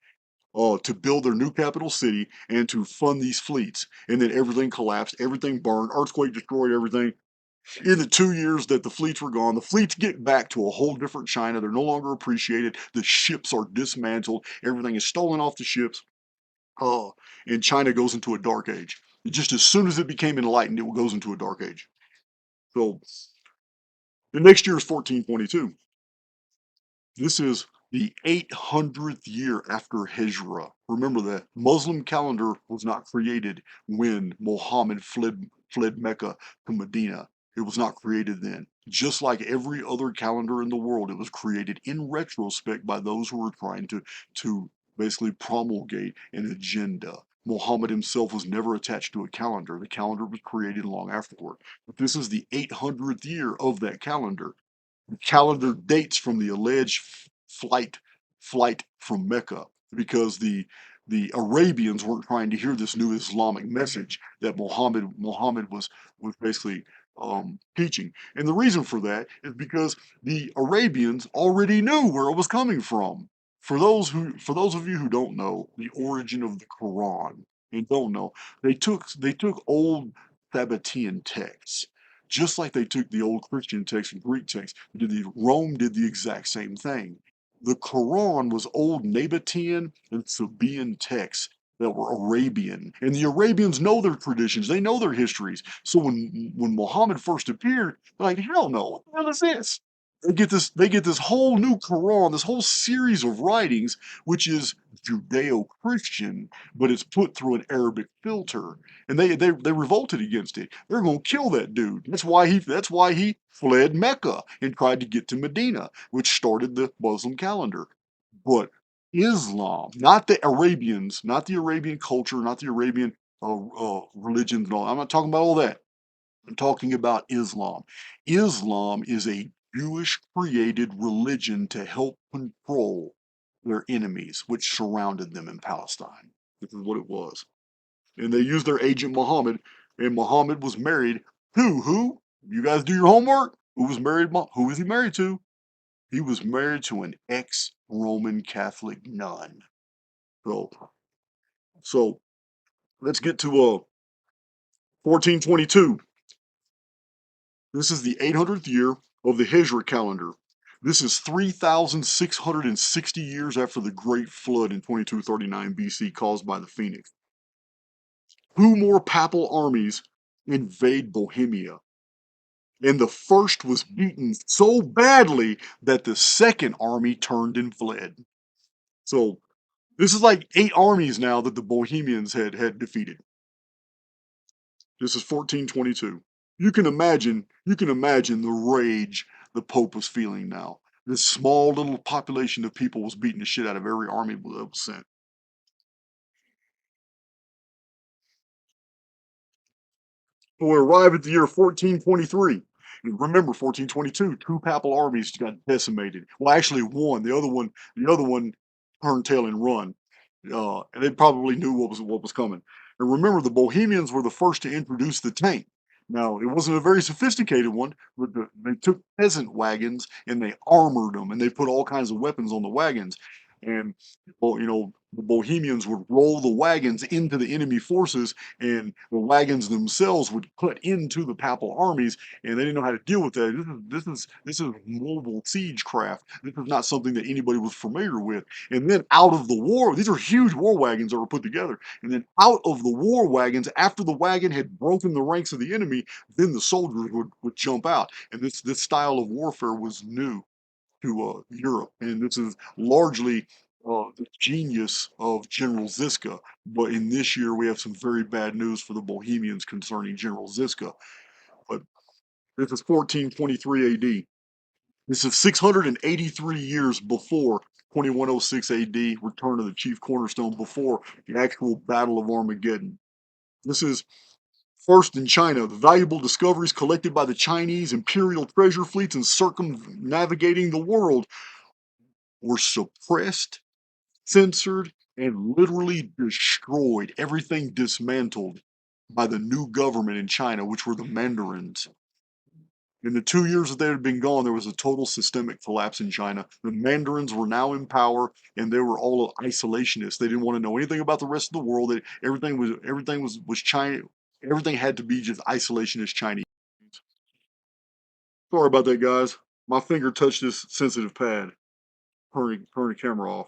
to build their new capital city and to fund these fleets. And then everything collapsed, everything burned, earthquake destroyed everything. In the 2 years that the fleets were gone, the fleets get back to a whole different China. They're no longer appreciated. The ships are dismantled. Everything is stolen off the ships. Oh, and China goes into a dark age. Just as soon as it became enlightened, it goes into a dark age. So the next year is 1422. This is the 800th year after Hijra. Remember that Muslim calendar was not created when Muhammad fled Mecca to Medina. It was not created then. Just like every other calendar in the world, it was created in retrospect by those who were trying to basically promulgate an agenda. Muhammad himself was never attached to a calendar. The calendar was created long afterward. But this is the 800th year of that calendar. Calendar dates from the alleged flight from Mecca because the Arabians weren't trying to hear this new Islamic message that Muhammad was basically teaching. And the reason for that is because the Arabians already knew where it was coming from. For those of you who don't know the origin of the Quran and don't know, they took old Sabbatean texts just like they took the old Christian text and Greek text. Rome did the exact same thing. The Quran was old Nabatean and Sabaean texts that were Arabian. And the Arabians know their traditions, they know their histories. So when Muhammad first appeared, they're like, hell no, what the hell is this? They get this whole new Quran, this whole series of writings, which is Judeo-Christian, but it's put through an Arabic filter. And they revolted against it. They're gonna kill that dude. That's why he fled Mecca and tried to get to Medina, which started the Muslim calendar. But Islam, not the Arabians, not the Arabian culture, not the Arabian religions and all. I'm not talking about all that. I'm talking about Islam. Islam is a Jewish created religion to help control their enemies, which surrounded them in Palestine. This is what it was. And they used their agent Muhammad, and Muhammad was married to who? You guys do your homework. Who was married? Who was he married to? He was married to an ex-Roman Catholic nun. So, so let's get to 1422. This is the 800th year of the Hijra calendar. This is 3,660 years after the Great Flood in 2239 BC caused by the Phoenix. Two more papal armies invade Bohemia, and the first was beaten so badly that the second army turned and fled. So this is like 8 armies now that the Bohemians had defeated. This is 1422. You can imagine the rage the Pope was feeling now. This small little population of people was beating the shit out of every army that was sent. We arrive at the year 1423. And remember, 1422, two papal armies got decimated. Well, actually, one. The other one turned tail and run. And they probably knew what was coming. And remember, the Bohemians were the first to introduce the tank. Now, it wasn't a very sophisticated one, but they took peasant wagons and they armored them, and they put all kinds of weapons on the wagons. And well, the Bohemians would roll the wagons into the enemy forces, and the wagons themselves would cut into the papal armies, and they didn't know how to deal with that. This is mobile siege craft. This is not something that anybody was familiar with. And then out of the war, these are huge war wagons that were put together. And then out of the war wagons, after the wagon had broken the ranks of the enemy, then the soldiers would jump out. And this style of warfare was new to Europe, and this is largely the genius of General Ziska. But in this year, we have some very bad news for the Bohemians concerning General Ziska. But this is 1423 AD. This is 683 years before 2106 AD, return of the chief cornerstone, before the actual Battle of Armageddon. This is first in China. The valuable discoveries collected by the Chinese imperial treasure fleets and circumnavigating the world were suppressed, censored, and literally destroyed. Everything dismantled by the new government in China, which were the Mandarins. In the 2 years that they had been gone, there was a total systemic collapse in China. The Mandarins were now in power, and they were all isolationists. They didn't want to know anything about the rest of the world. Everything was China. Everything had to be just isolationist Chinese. Sorry about that, guys. My finger touched this sensitive pad. Turn the camera off.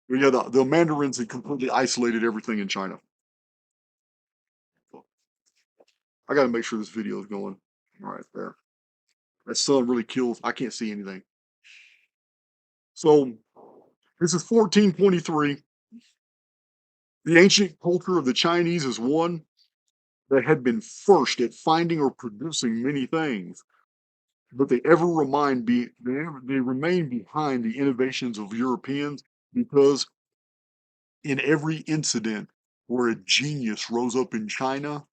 But yeah, the Mandarins had completely isolated everything in China. I got to make sure this video is going. All right, there. That sun really kills. I can't see anything. So this is 1423. The ancient culture of the Chinese is one that had been first at finding or producing many things, but they remain behind the innovations of Europeans, because in every incident where a genius rose up in China,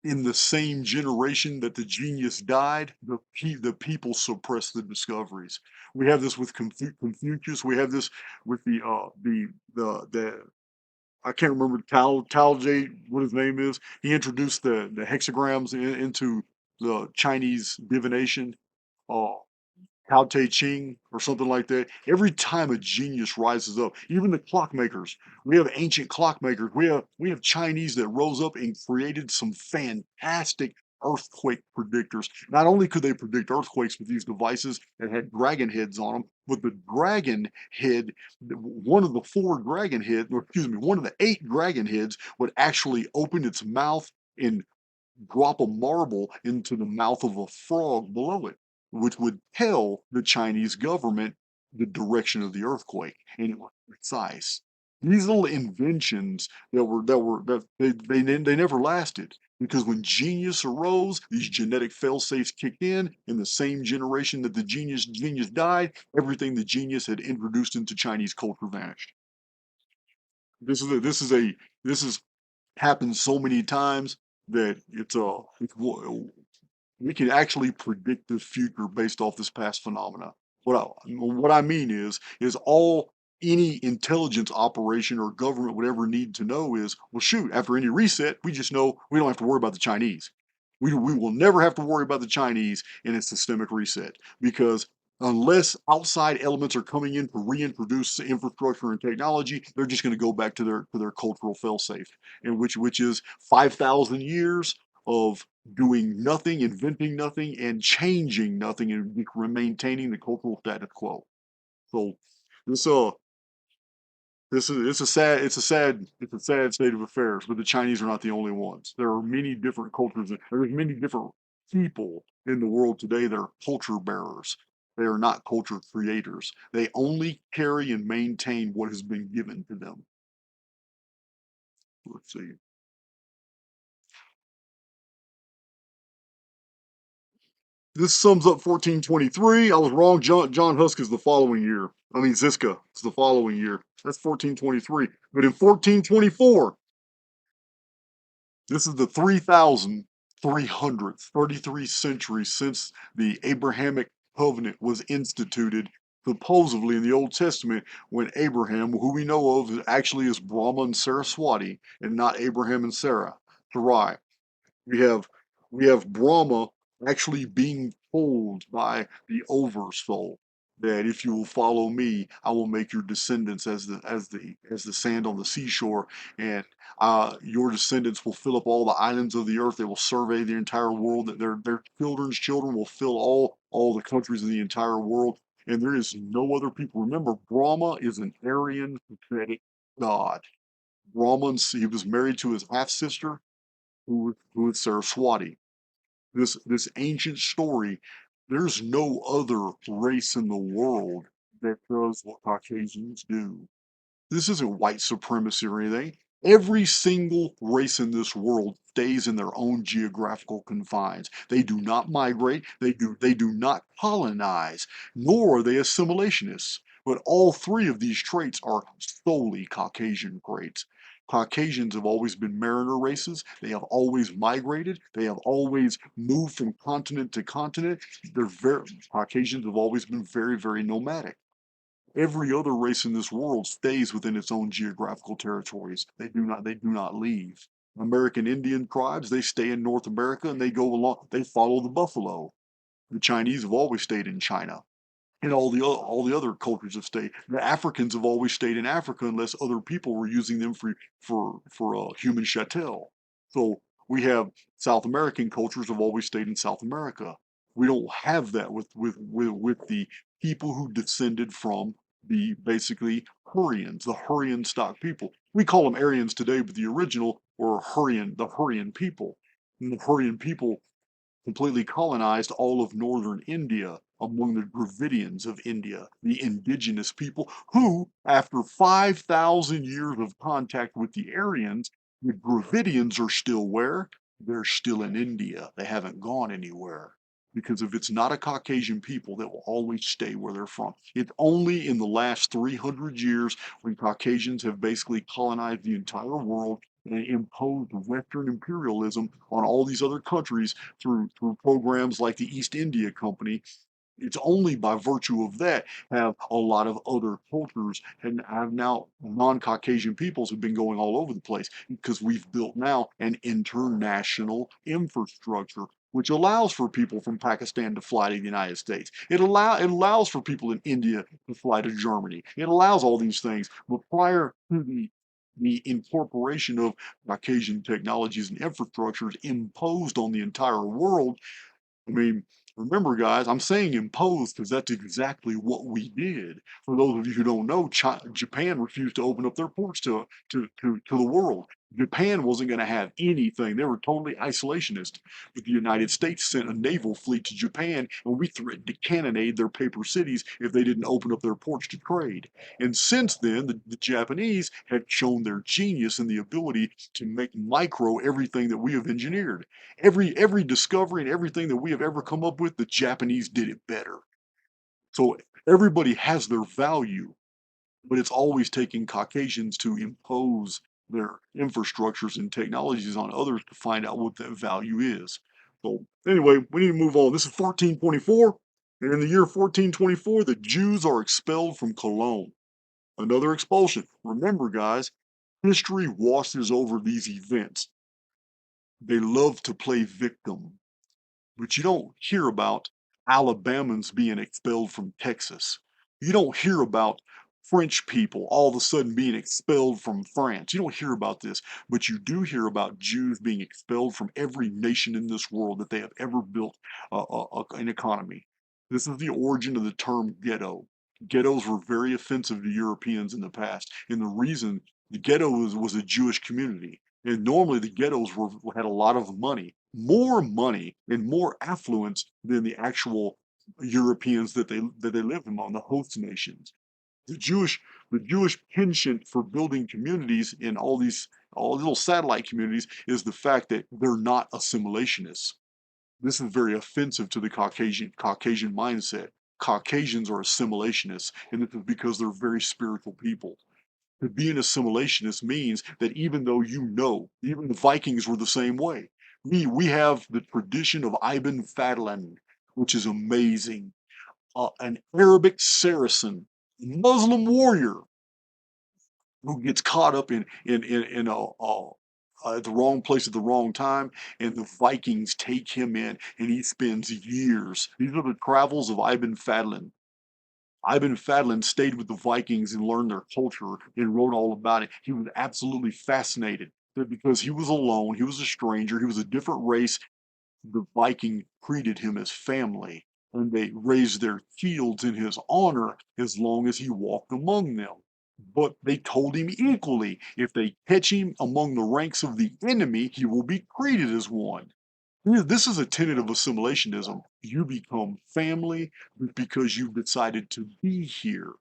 in the same generation that the genius died, the people suppressed the discoveries. We have this with Confucius. We have this with the I can't remember Talje, what his name is. He introduced the hexagrams into the Chinese divination. Uh, Tao Te Ching or something like that. Every time a genius rises up, even the clockmakers, we have ancient clockmakers. We have Chinese that rose up and created some fantastic earthquake predictors. Not only could they predict earthquakes with these devices that had dragon heads on them, but the dragon head, one of the four dragon heads, or excuse me, one of the 8 dragon heads would actually open its mouth and drop a marble into the mouth of a frog below it, which would tell the Chinese government the direction of the earthquake, and it was precise. These little inventions that they never lasted, because when genius arose, these genetic fail-safes kicked in. In the same generation that the genius died, everything the genius had introduced into Chinese culture vanished. This is happened so many times that we can actually predict the future based off this past phenomena. What I mean is all any intelligence operation or government would ever need to know is, well, shoot, after any reset, we just know we don't have to worry about the Chinese. We will never have to worry about the Chinese in a systemic reset because unless outside elements are coming in to reintroduce infrastructure and technology, they're just going to go back to their cultural failsafe, and which is 5,000 years of doing nothing, inventing nothing, and changing nothing, and maintaining the cultural status quo. So this this is it's a sad state of affairs, but the Chinese are not the only ones. There are many different cultures. There's many different people in the world today that are culture bearers. They are not culture creators. They only carry and maintain what has been given to them. Let's see. This sums up 1423. I was wrong. John Husk is the following year. I mean, Ziska is the following year. That's 1423. But in 1424, this is the 3,300th, 33 centuries since the Abrahamic covenant was instituted, supposedly in the Old Testament, when Abraham, who we know of actually is Brahma and Saraswati, and not Abraham and Sarai. We have we have Brahma actually being told by the Oversoul that if you will follow me, I will make your descendants as the sand on the seashore, and your descendants will fill up all the islands of the earth. They will survey the entire world. That their children's children will fill all the countries of the entire world. And there is no other people. Remember, Brahma is an Aryan prophetic god. Brahman, he was married to his half sister, who is Saraswati. This ancient story, there's no other race in the world that does what Caucasians do. This isn't white supremacy or anything. Every single race in this world stays in their own geographical confines. They do not migrate, they do not colonize, nor are they assimilationists. But all three of these traits are solely Caucasian traits. Caucasians have always been mariner races. They have always migrated. They have always moved from continent to continent. Caucasians have always been very, very nomadic. Every other race in this world stays within its own geographical territories. They do not leave. American Indian tribes, they stay in North America and they go along, they follow the buffalo. The Chinese have always stayed in China. And all the other cultures have stayed. The Africans have always stayed in Africa unless other people were using them for human chattel. So we have South American cultures have always stayed in South America. We don't have that with the people who descended from the basically Hurrians, the Hurrian stock people. We call them Aryans today, but the original were the Hurrian people. And the Hurrian people completely colonized all of northern India among the Dravidians of India, the indigenous people who, after 5,000 years of contact with the Aryans, the Dravidians are still where? They're still in India. They haven't gone anywhere. Because if it's not a Caucasian people, that will always stay where they're from. It's only in the last 300 years when Caucasians have basically colonized the entire world and imposed Western imperialism on all these other countries through programs like the East India Company. It's only by virtue of that have a lot of other cultures and have now non-Caucasian peoples have been going all over the place because we've built now an international infrastructure which allows for people from Pakistan to fly to the United States. It allows for people in India to fly to Germany. It allows all these things. But prior to the incorporation of Caucasian technologies and infrastructures imposed on the entire world, I mean, remember, guys, I'm saying imposed because that's exactly what we did. For those of you who don't know, Japan refused to open up their ports to the world. Japan wasn't going to have anything. They were totally isolationist. But the United States sent a naval fleet to Japan, and we threatened to cannonade their paper cities if they didn't open up their ports to trade. And since then, the Japanese have shown their genius in the ability to make micro everything that we have engineered. Every discovery and everything that we have ever come up with, the Japanese did it better. So everybody has their value, but it's always taking Caucasians to impose their infrastructures and technologies on others to find out what that value is. So anyway, we need to move on. This is 1424, and in the year 1424, the Jews are expelled from Cologne. Another expulsion. Remember, guys, history washes over these events. They love to play victim, but you don't hear about Alabamans being expelled from Texas. You don't hear about French people all of a sudden being expelled from France. You don't hear about this, but you do hear about Jews being expelled from every nation in this world that they have ever built an economy. This is the origin of the term ghetto. Ghettos were very offensive to Europeans in the past, and the reason the ghetto was a Jewish community. And normally the ghettos had a lot of money, more money and more affluence than the actual Europeans that they lived among, the host nations. The Jewish the Jewish penchant for building communities in all little satellite communities is the fact that they're not assimilationists. This is very offensive to the Caucasian mindset. Caucasians are assimilationists, and this is because they're very spiritual people. To be an assimilationist means that even though even the Vikings were the same way. We have the tradition of Ibn Fadlan, which is amazing. An Arabic Saracen, Muslim warrior who gets caught up in the wrong place at the wrong time, and the Vikings take him in, and he spends years. These are the travels of Ibn Fadlan. Ibn Fadlan stayed with the Vikings and learned their culture and wrote all about it. He was absolutely fascinated because he was alone, he was a stranger, he was a different race. The Viking treated him as family, and they raised their shields in his honor as long as he walked among them. But they told him equally, if they catch him among the ranks of the enemy, he will be treated as one. This is a tenet of assimilationism. You become family because you've decided to be here.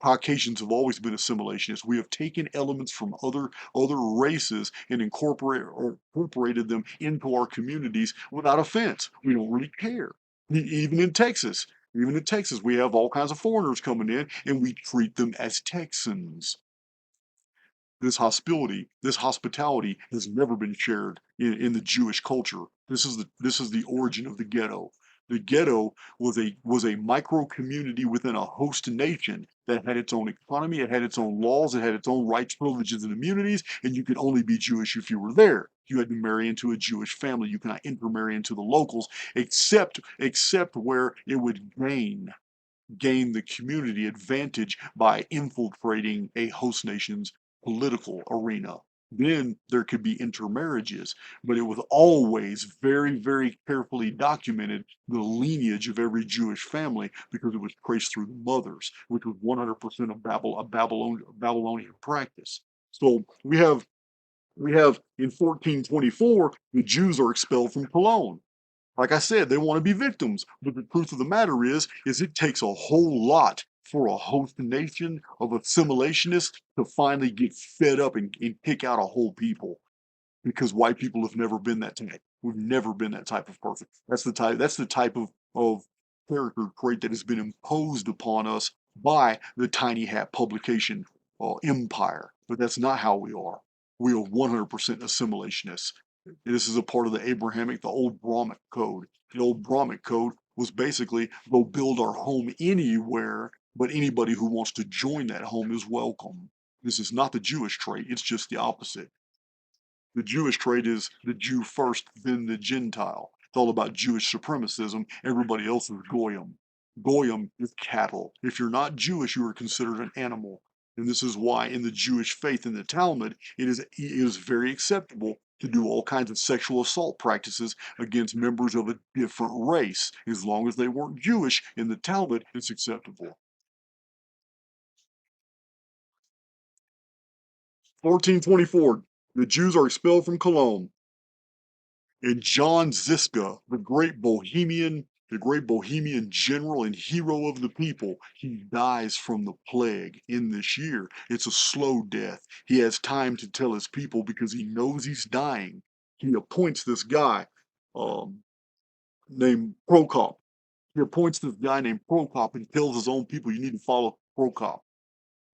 Caucasians have always been assimilationists. We have taken elements from other races and incorporated them into our communities without offense. We don't really care. Even in Texas, we have all kinds of foreigners coming in, and we treat them as Texans. This hospitality has never been shared in the Jewish culture. This is the origin of the ghetto. The ghetto was a micro community within a host nation that had its own economy, it had its own laws, it had its own rights, privileges, and immunities, and you could only be Jewish if you were there. You had to marry into a Jewish family. You cannot intermarry into the locals, except where it would gain the community advantage by infiltrating a host nation's political arena. Then there could be intermarriages, but it was always very, very carefully documented the lineage of every Jewish family because it was traced through the mothers, which was 100% of Babylonian practice. So we have in 1424 the Jews are expelled from Cologne. Like I said, they want to be victims, but the truth of the matter is it takes a whole lot for a host nation of assimilationists to finally get fed up and kick out a whole people because white people have never been that type. We've never been that type of person. That's the type of character trait that has been imposed upon us by the tiny hat publication empire. But that's not how we are. We are 100% assimilationists. This is a part of the old Brahmic code. The old Brahmic code was basically go build our home anywhere, but anybody who wants to join that home is welcome. This is not the Jewish trait, it's just the opposite. The Jewish trait is the Jew first, then the Gentile. It's all about Jewish supremacism. Everybody else is Goyim. Goyim is cattle. If you're not Jewish, you are considered an animal. And this is why in the Jewish faith in the Talmud, it is very acceptable to do all kinds of sexual assault practices against members of a different race. As long as they weren't Jewish, in the Talmud, it's acceptable. 1424, the Jews are expelled from Cologne. And John Ziska, the great Bohemian general and hero of the people, he dies from the plague in this year. It's a slow death. He has time to tell his people because he knows he's dying. He appoints this guy um, named Prokop. He appoints this guy named Prokop and tells his own people, you need to follow Prokop.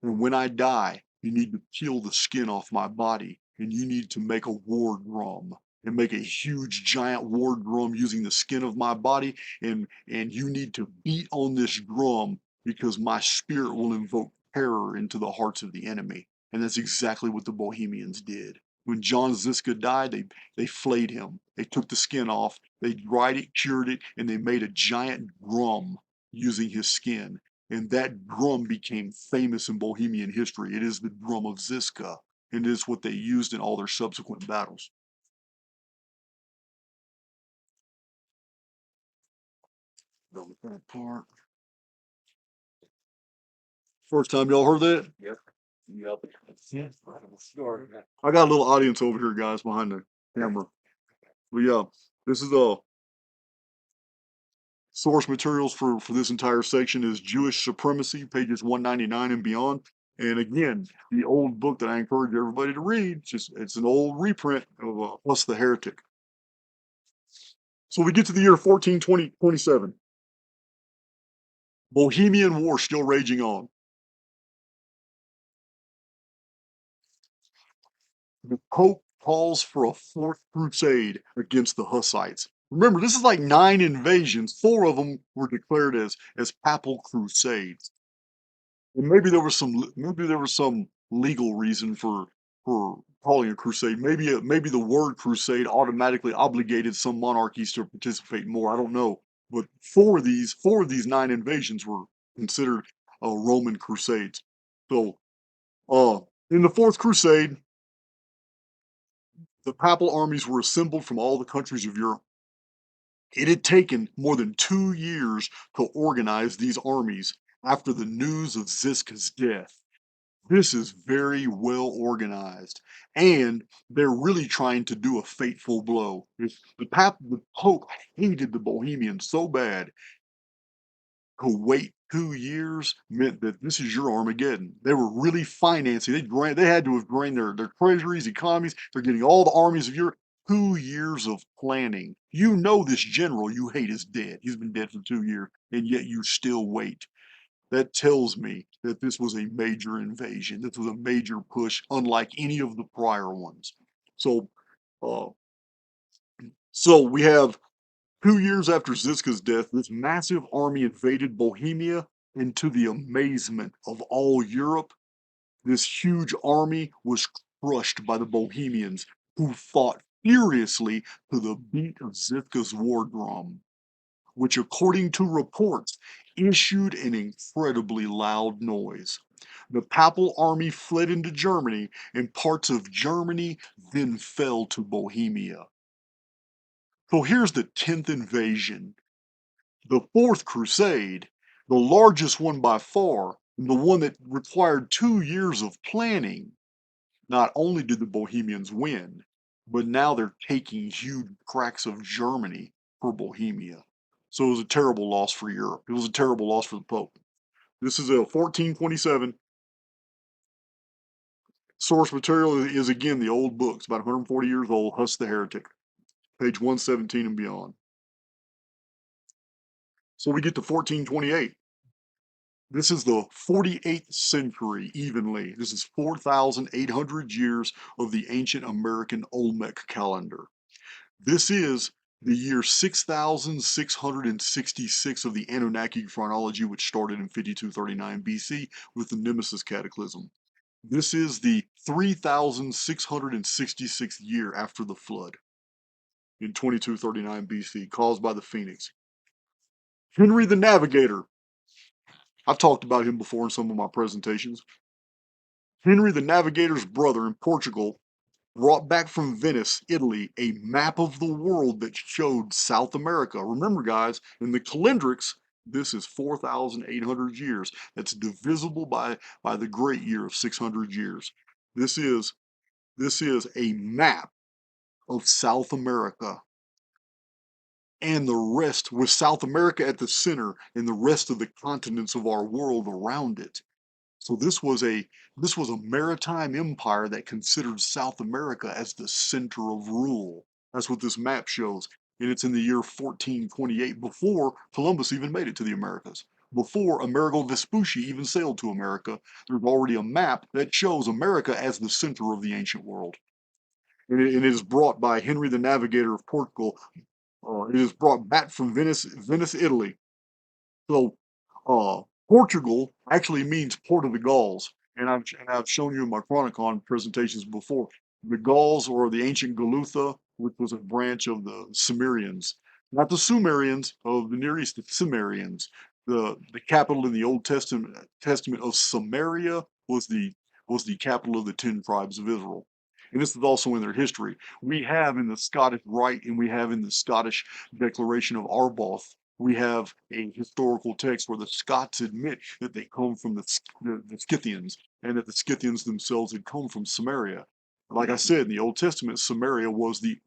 And when I die, you need to peel the skin off my body and you need to make a war drum and make a huge giant war drum using the skin of my body and you need to beat on this drum because my spirit will invoke terror into the hearts of the enemy. And that's exactly what the Bohemians did. When John Ziska died, they flayed him. They took the skin off, they dried it, cured it, and they made a giant drum using his skin. And that drum became famous in Bohemian history. It is the drum of Ziska, and it is what they used in all their subsequent battles. That part. First time y'all heard that? Yep. Yep. Yeah. Sure. I got a little audience over here, guys, behind the camera. But yeah, this is source materials for this entire section is Jewish Supremacy, pages 199 and beyond. And again, the old book that I encourage everybody to read, it's an old reprint of Plus the Heretic. So we get to the year 1427. Bohemian War still raging on. The Pope calls for a fourth crusade against the Hussites. Remember, this is like 9 invasions. 4 of them were declared as papal crusades. And maybe there was some legal reason for calling a crusade. Maybe the word crusade automatically obligated some monarchies to participate more. I don't know. But four of these 9 invasions were considered Roman crusades. So in the fourth crusade, the papal armies were assembled from all the countries of Europe. It had taken more than 2 years to organize these armies after the news of Ziska's death. This is very well organized, and they're really trying to do a fateful blow. The Pope hated the Bohemians so bad, to wait 2 years meant that this is your Armageddon. They were really financing. They had to have drained their treasuries, economies. They're getting all the armies of Europe. 2 years of planning. You know this general you hate is dead. He's been dead for 2 years, and yet you still wait. That tells me that this was a major invasion. This was a major push, unlike any of the prior ones. So, uh, so we have 2 years after Ziska's death, this massive army invaded Bohemia, and to the amazement of all Europe, this huge army was crushed by the Bohemians, who fought furiously to the beat of Ziska's war drum, which, according to reports, issued an incredibly loud noise. The papal army fled into Germany, and parts of Germany then fell to Bohemia. So here's the 10th invasion. The Fourth Crusade, the largest one by far, and the one that required 2 years of planning. Not only did the Bohemians win, but now they're taking huge tracts of Germany for Bohemia. So it was a terrible loss for Europe. It was a terrible loss for the Pope. This is a 1427. Source material is again the old books, about 140 years old, Huss the Heretic, page 117 and beyond. So we get to 1428. This is the 48th century evenly. This is 4,800 years of the ancient American Olmec calendar. This is the year 6,666 of the Anunnaki chronology, which started in 5239 BC with the Nemesis Cataclysm. This is the 3,666th year after the flood in 2239 BC, caused by the Phoenix. Henry the Navigator. I've talked about him before in some of my presentations. Henry the Navigator's brother in Portugal brought back from Venice, Italy, a map of the world that showed South America. Remember, guys, in the calendrics, this is 4,800 years. That's divisible by the great year of 600 years. This is a map of South America, and the rest, with South America at the center and the rest of the continents of our world around it. So this was a maritime empire that considered South America as the center of rule. That's what this map shows. And it's in the year 1428, before Columbus even made it to the Americas. Before Amerigo Vespucci even sailed to America, there's already a map that shows America as the center of the ancient world. And it is brought by Henry the Navigator of Portugal. It is brought back from Venice, Italy. So, Portugal actually means Port of the Gauls, and I've shown you in my Chronicon presentations before. The Gauls, or the ancient Galutha, which was a branch of the Sumerians, not the Sumerians of the Near East, the Cimmerians. The capital in the Old Testament of Samaria was the capital of the 10 tribes of Israel. And this is also in their history. We have in the Scottish Rite and we have in the Scottish Declaration of Arbroath, we have a historical text where the Scots admit that they come from the Scythians and that the Scythians themselves had come from Samaria. Like I said, in the Old Testament, Samaria was the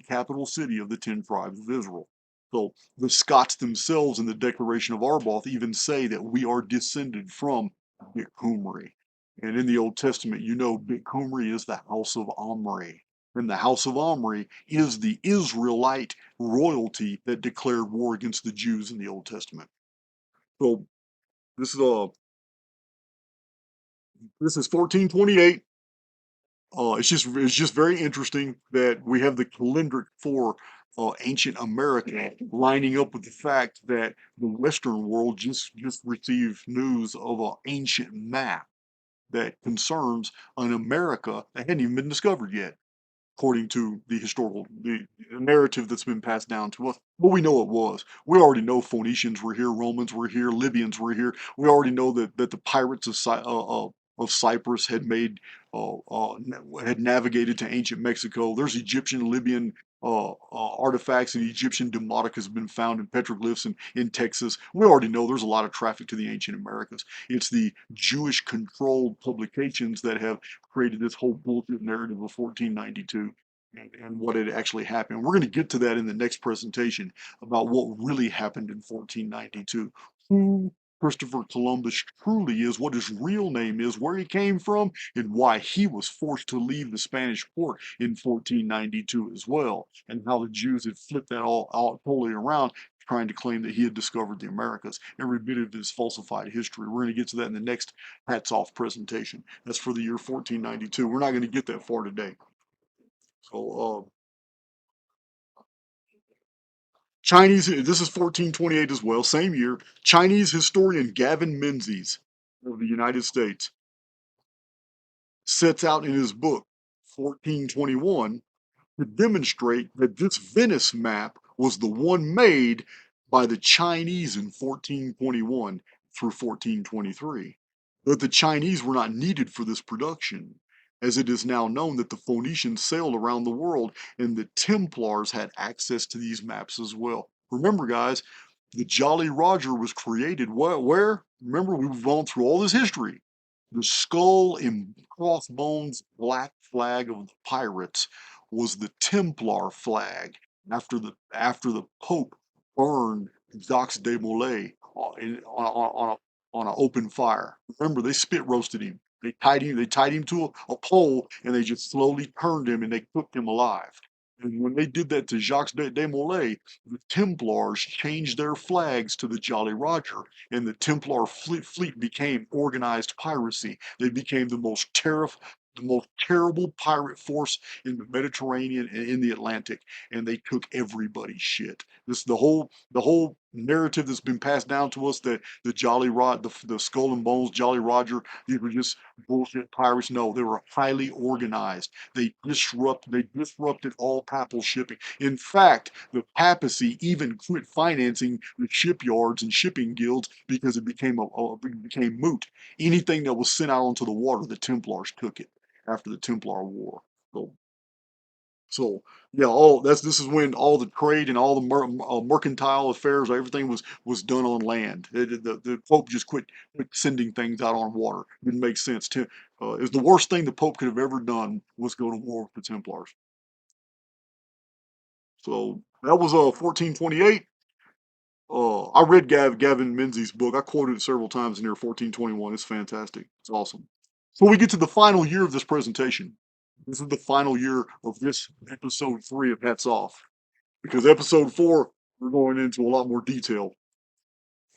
capital city of the 10 tribes of Israel. So the Scots themselves in the Declaration of Arbroath even say that we are descended from Bicumri. And in the Old Testament, you know, Bicumri is the house of Omri. And the house of Omri is the Israelite royalty that declared war against the Jews in the Old Testament. So this is 1428. It's just very interesting that we have the calendric for ancient America lining up with the fact that the Western world just received news of an ancient map that concerns an America that hadn't even been discovered yet, according to the narrative that's been passed down to us. But we know it was. We already know Phoenicians were here, Romans were here, Libyans were here. We already know that the pirates of Cyprus had had navigated to ancient Mexico. There's Egyptian, Libyan artifacts, and Egyptian demotic has been found in petroglyphs in Texas. We already know there's a lot of traffic to the ancient Americas. It's the Jewish controlled publications that have created this whole bullshit narrative of 1492 and what had actually happened. We're going to get to that in the next presentation about what really happened in 1492. Who Christopher Columbus truly is, what his real name is, where he came from, and why he was forced to leave the Spanish port in 1492 as well, and how the Jews had flipped that all totally around, trying to claim that he had discovered the Americas. Every bit of his falsified history. We're going to get to that in the next hats off presentation. That's for the year 1492. We're not going to get that far today. So, Chinese, this is 1428 as well, same year. Chinese historian Gavin Menzies of the United States sets out in his book, 1421, to demonstrate that this Venice map was the one made by the Chinese in 1421 through 1423. That the Chinese were not needed for this production, as it is now known that the Phoenicians sailed around the world and the Templars had access to these maps as well. Remember, guys, the Jolly Roger was created where? Remember, we've gone through all this history. The skull and crossbones black flag of the pirates was the Templar flag after the Pope burned Jacques de Molay on an open fire. Remember, they spit roasted him. They tied him to a pole and they just slowly turned him and they cooked him alive. And when they did that to Jacques de Molay, the Templars changed their flags to the Jolly Roger, and the Templar fleet became organized piracy. They became the most terrible pirate force in the Mediterranean and in the Atlantic, and they took everybody's shit. This the whole narrative that's been passed down to us that the Skull and Bones, Jolly Roger, these were just bullshit pirates. No, they were highly organized. They disrupted all papal shipping. In fact, the papacy even quit financing the shipyards and shipping guilds because it became moot. Anything that was sent out onto the water, the Templars took it after the Templar War. So, so yeah, all that's this is when all the trade and all the mercantile affairs, everything was done on land. The Pope just quit sending things out on water. Didn't make sense. It was the worst thing the Pope could have ever done was go to war with the Templars. So that was 1428. I read Gavin Menzies' book. I quoted it several times in here. 1421. It's fantastic. It's awesome. So we get to the final year of this presentation. This is the final year of this episode 3 of Hats Off, because episode 4 we're going into a lot more detail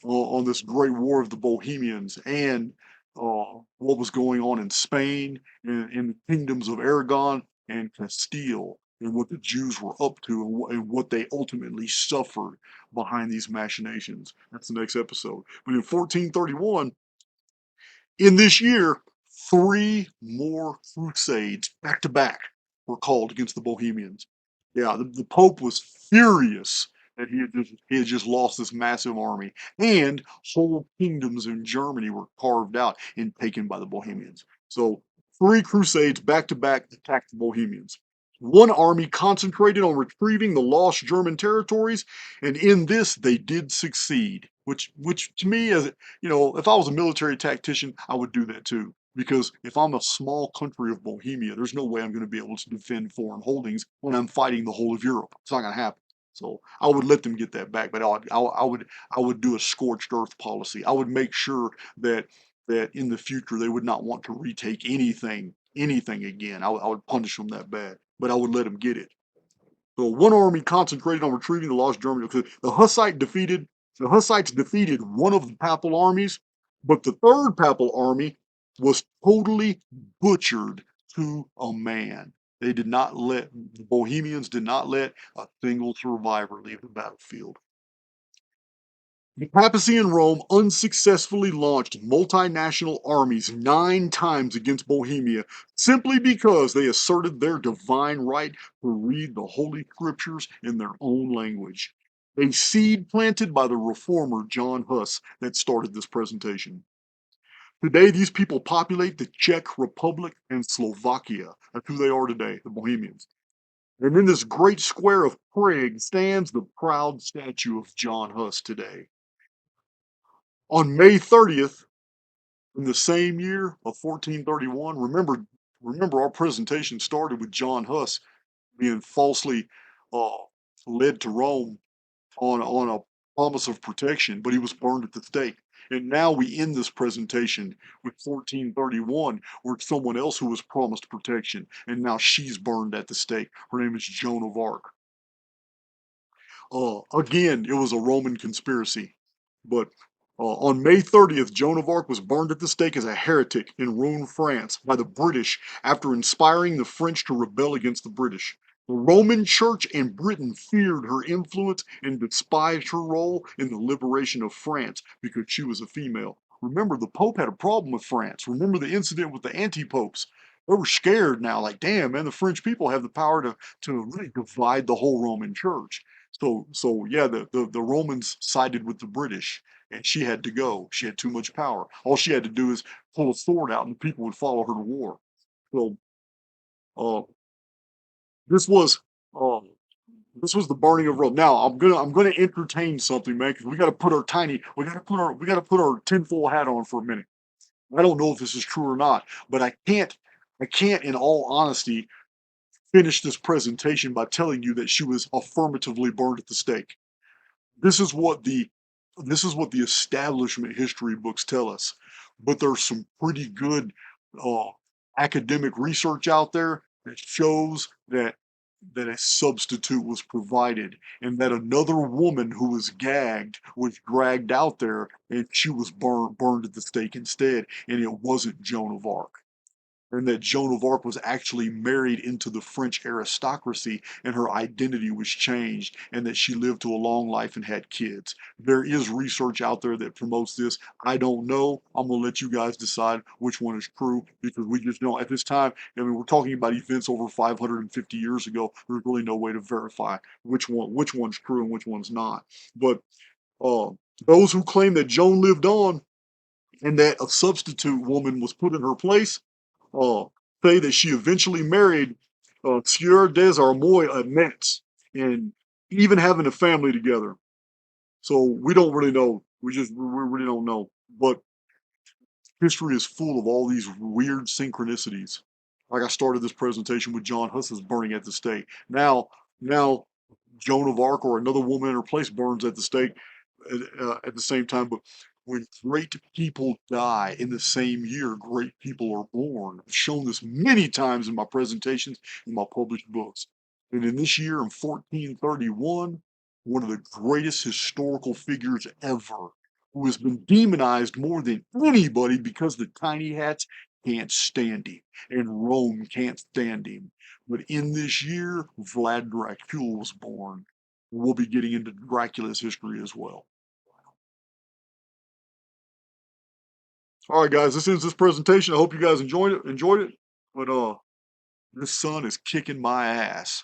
on this great war of the Bohemians and what was going on in Spain, in the kingdoms of Aragon and Castile. and what the Jews were up to, and what they ultimately suffered behind these machinations. That's the next episode. But in 1431, in this year, three more crusades back to back were called against the Bohemians. Yeah, the Pope was furious that he had just lost this massive army, and whole kingdoms in Germany were carved out and taken by the Bohemians. So three crusades back to back attacked the Bohemians. One army concentrated on retrieving the lost German territories, and in this they did succeed. Which to me, as if I was a military tactician, I would do that too. Because if I'm a small country of Bohemia, there's no way I'm going to be able to defend foreign holdings when I'm fighting the whole of Europe. It's not going to happen. So I would let them get that back, but I would do a scorched earth policy. I would make sure that in the future they would not want to retake anything again. I would punish them that bad, but I would let them get it. So one army concentrated on retrieving the lost Germany. Because the Hussites defeated one of the papal armies, but the third papal army was totally butchered to a man. The Bohemians did not let a single survivor leave the battlefield. The papacy in Rome unsuccessfully launched multinational armies 9 times against Bohemia simply because they asserted their divine right to read the Holy Scriptures in their own language. A seed planted by the reformer John Huss that started this presentation. Today, these people populate the Czech Republic and Slovakia. That's who they are today, the Bohemians. And in this great square of Prague stands the proud statue of John Huss today. On May 30th, in the same year of 1431, remember our presentation started with John Huss being falsely uh, led to Rome on a promise of protection, but he was burned at the stake. And now we end this presentation with 1431, where someone else who was promised protection, and now she's burned at the stake. Her name is Joan of Arc. Again, it was a Roman conspiracy. But on May 30th, Joan of Arc was burned at the stake as a heretic in Rouen, France, by the British after inspiring the French to rebel against the British. The Roman Church and Britain feared her influence and despised her role in the liberation of France because she was a female. Remember, the Pope had a problem with France. Remember the incident with the anti-popes. They were scared now, like, damn, man, the French people have the power to really divide the whole Roman Church. So yeah, the Romans sided with the British, and she had to go. She had too much power. All she had to do is pull a sword out, and the people would follow her to war. So uh, this was uh, this was the burning of Rome. Now I'm gonna entertain something, man, because we gotta put our tinfoil hat on for a minute. I don't know if this is true or not, but I can't in all honesty finish this presentation by telling you that she was affirmatively burned at the stake. This is what the this is what the establishment history books tell us. But there's some pretty good uh, academic research out there that shows that a substitute was provided, and that another woman who was gagged was dragged out there, and she was burned at the stake instead, and it wasn't Joan of Arc, and that Joan of Arc was actually married into the French aristocracy, and her identity was changed, and that she lived to a long life and had kids. There is research out there that promotes this. I don't know. I'm going to let you guys decide which one is true, because we just don't, at this time, I mean, we're talking about events over 550 years ago. There's really no way to verify which one's true and which one's not. But uh, those who claim that Joan lived on and that a substitute woman was put in her place uh, say that she eventually married Sieur des Armoy at Metz, and even having a family together. So we don't really know. We really don't know. But history is full of all these weird synchronicities. Like I started this presentation with John Huss's burning at the stake. Now Joan of Arc or another woman in her place burns at the stake at the same time. But when great people die in the same year, great people are born. I've shown this many times in my presentations, in my published books. And in this year, in 1431, one of the greatest historical figures ever, who has been demonized more than anybody because of the tiny hats, can't stand him, and Rome can't stand him. But in this year, Vlad Dracula was born. We'll be getting into Dracula's history as well. All right, guys, this ends this presentation. I hope you guys enjoyed it. But this sun is kicking my ass.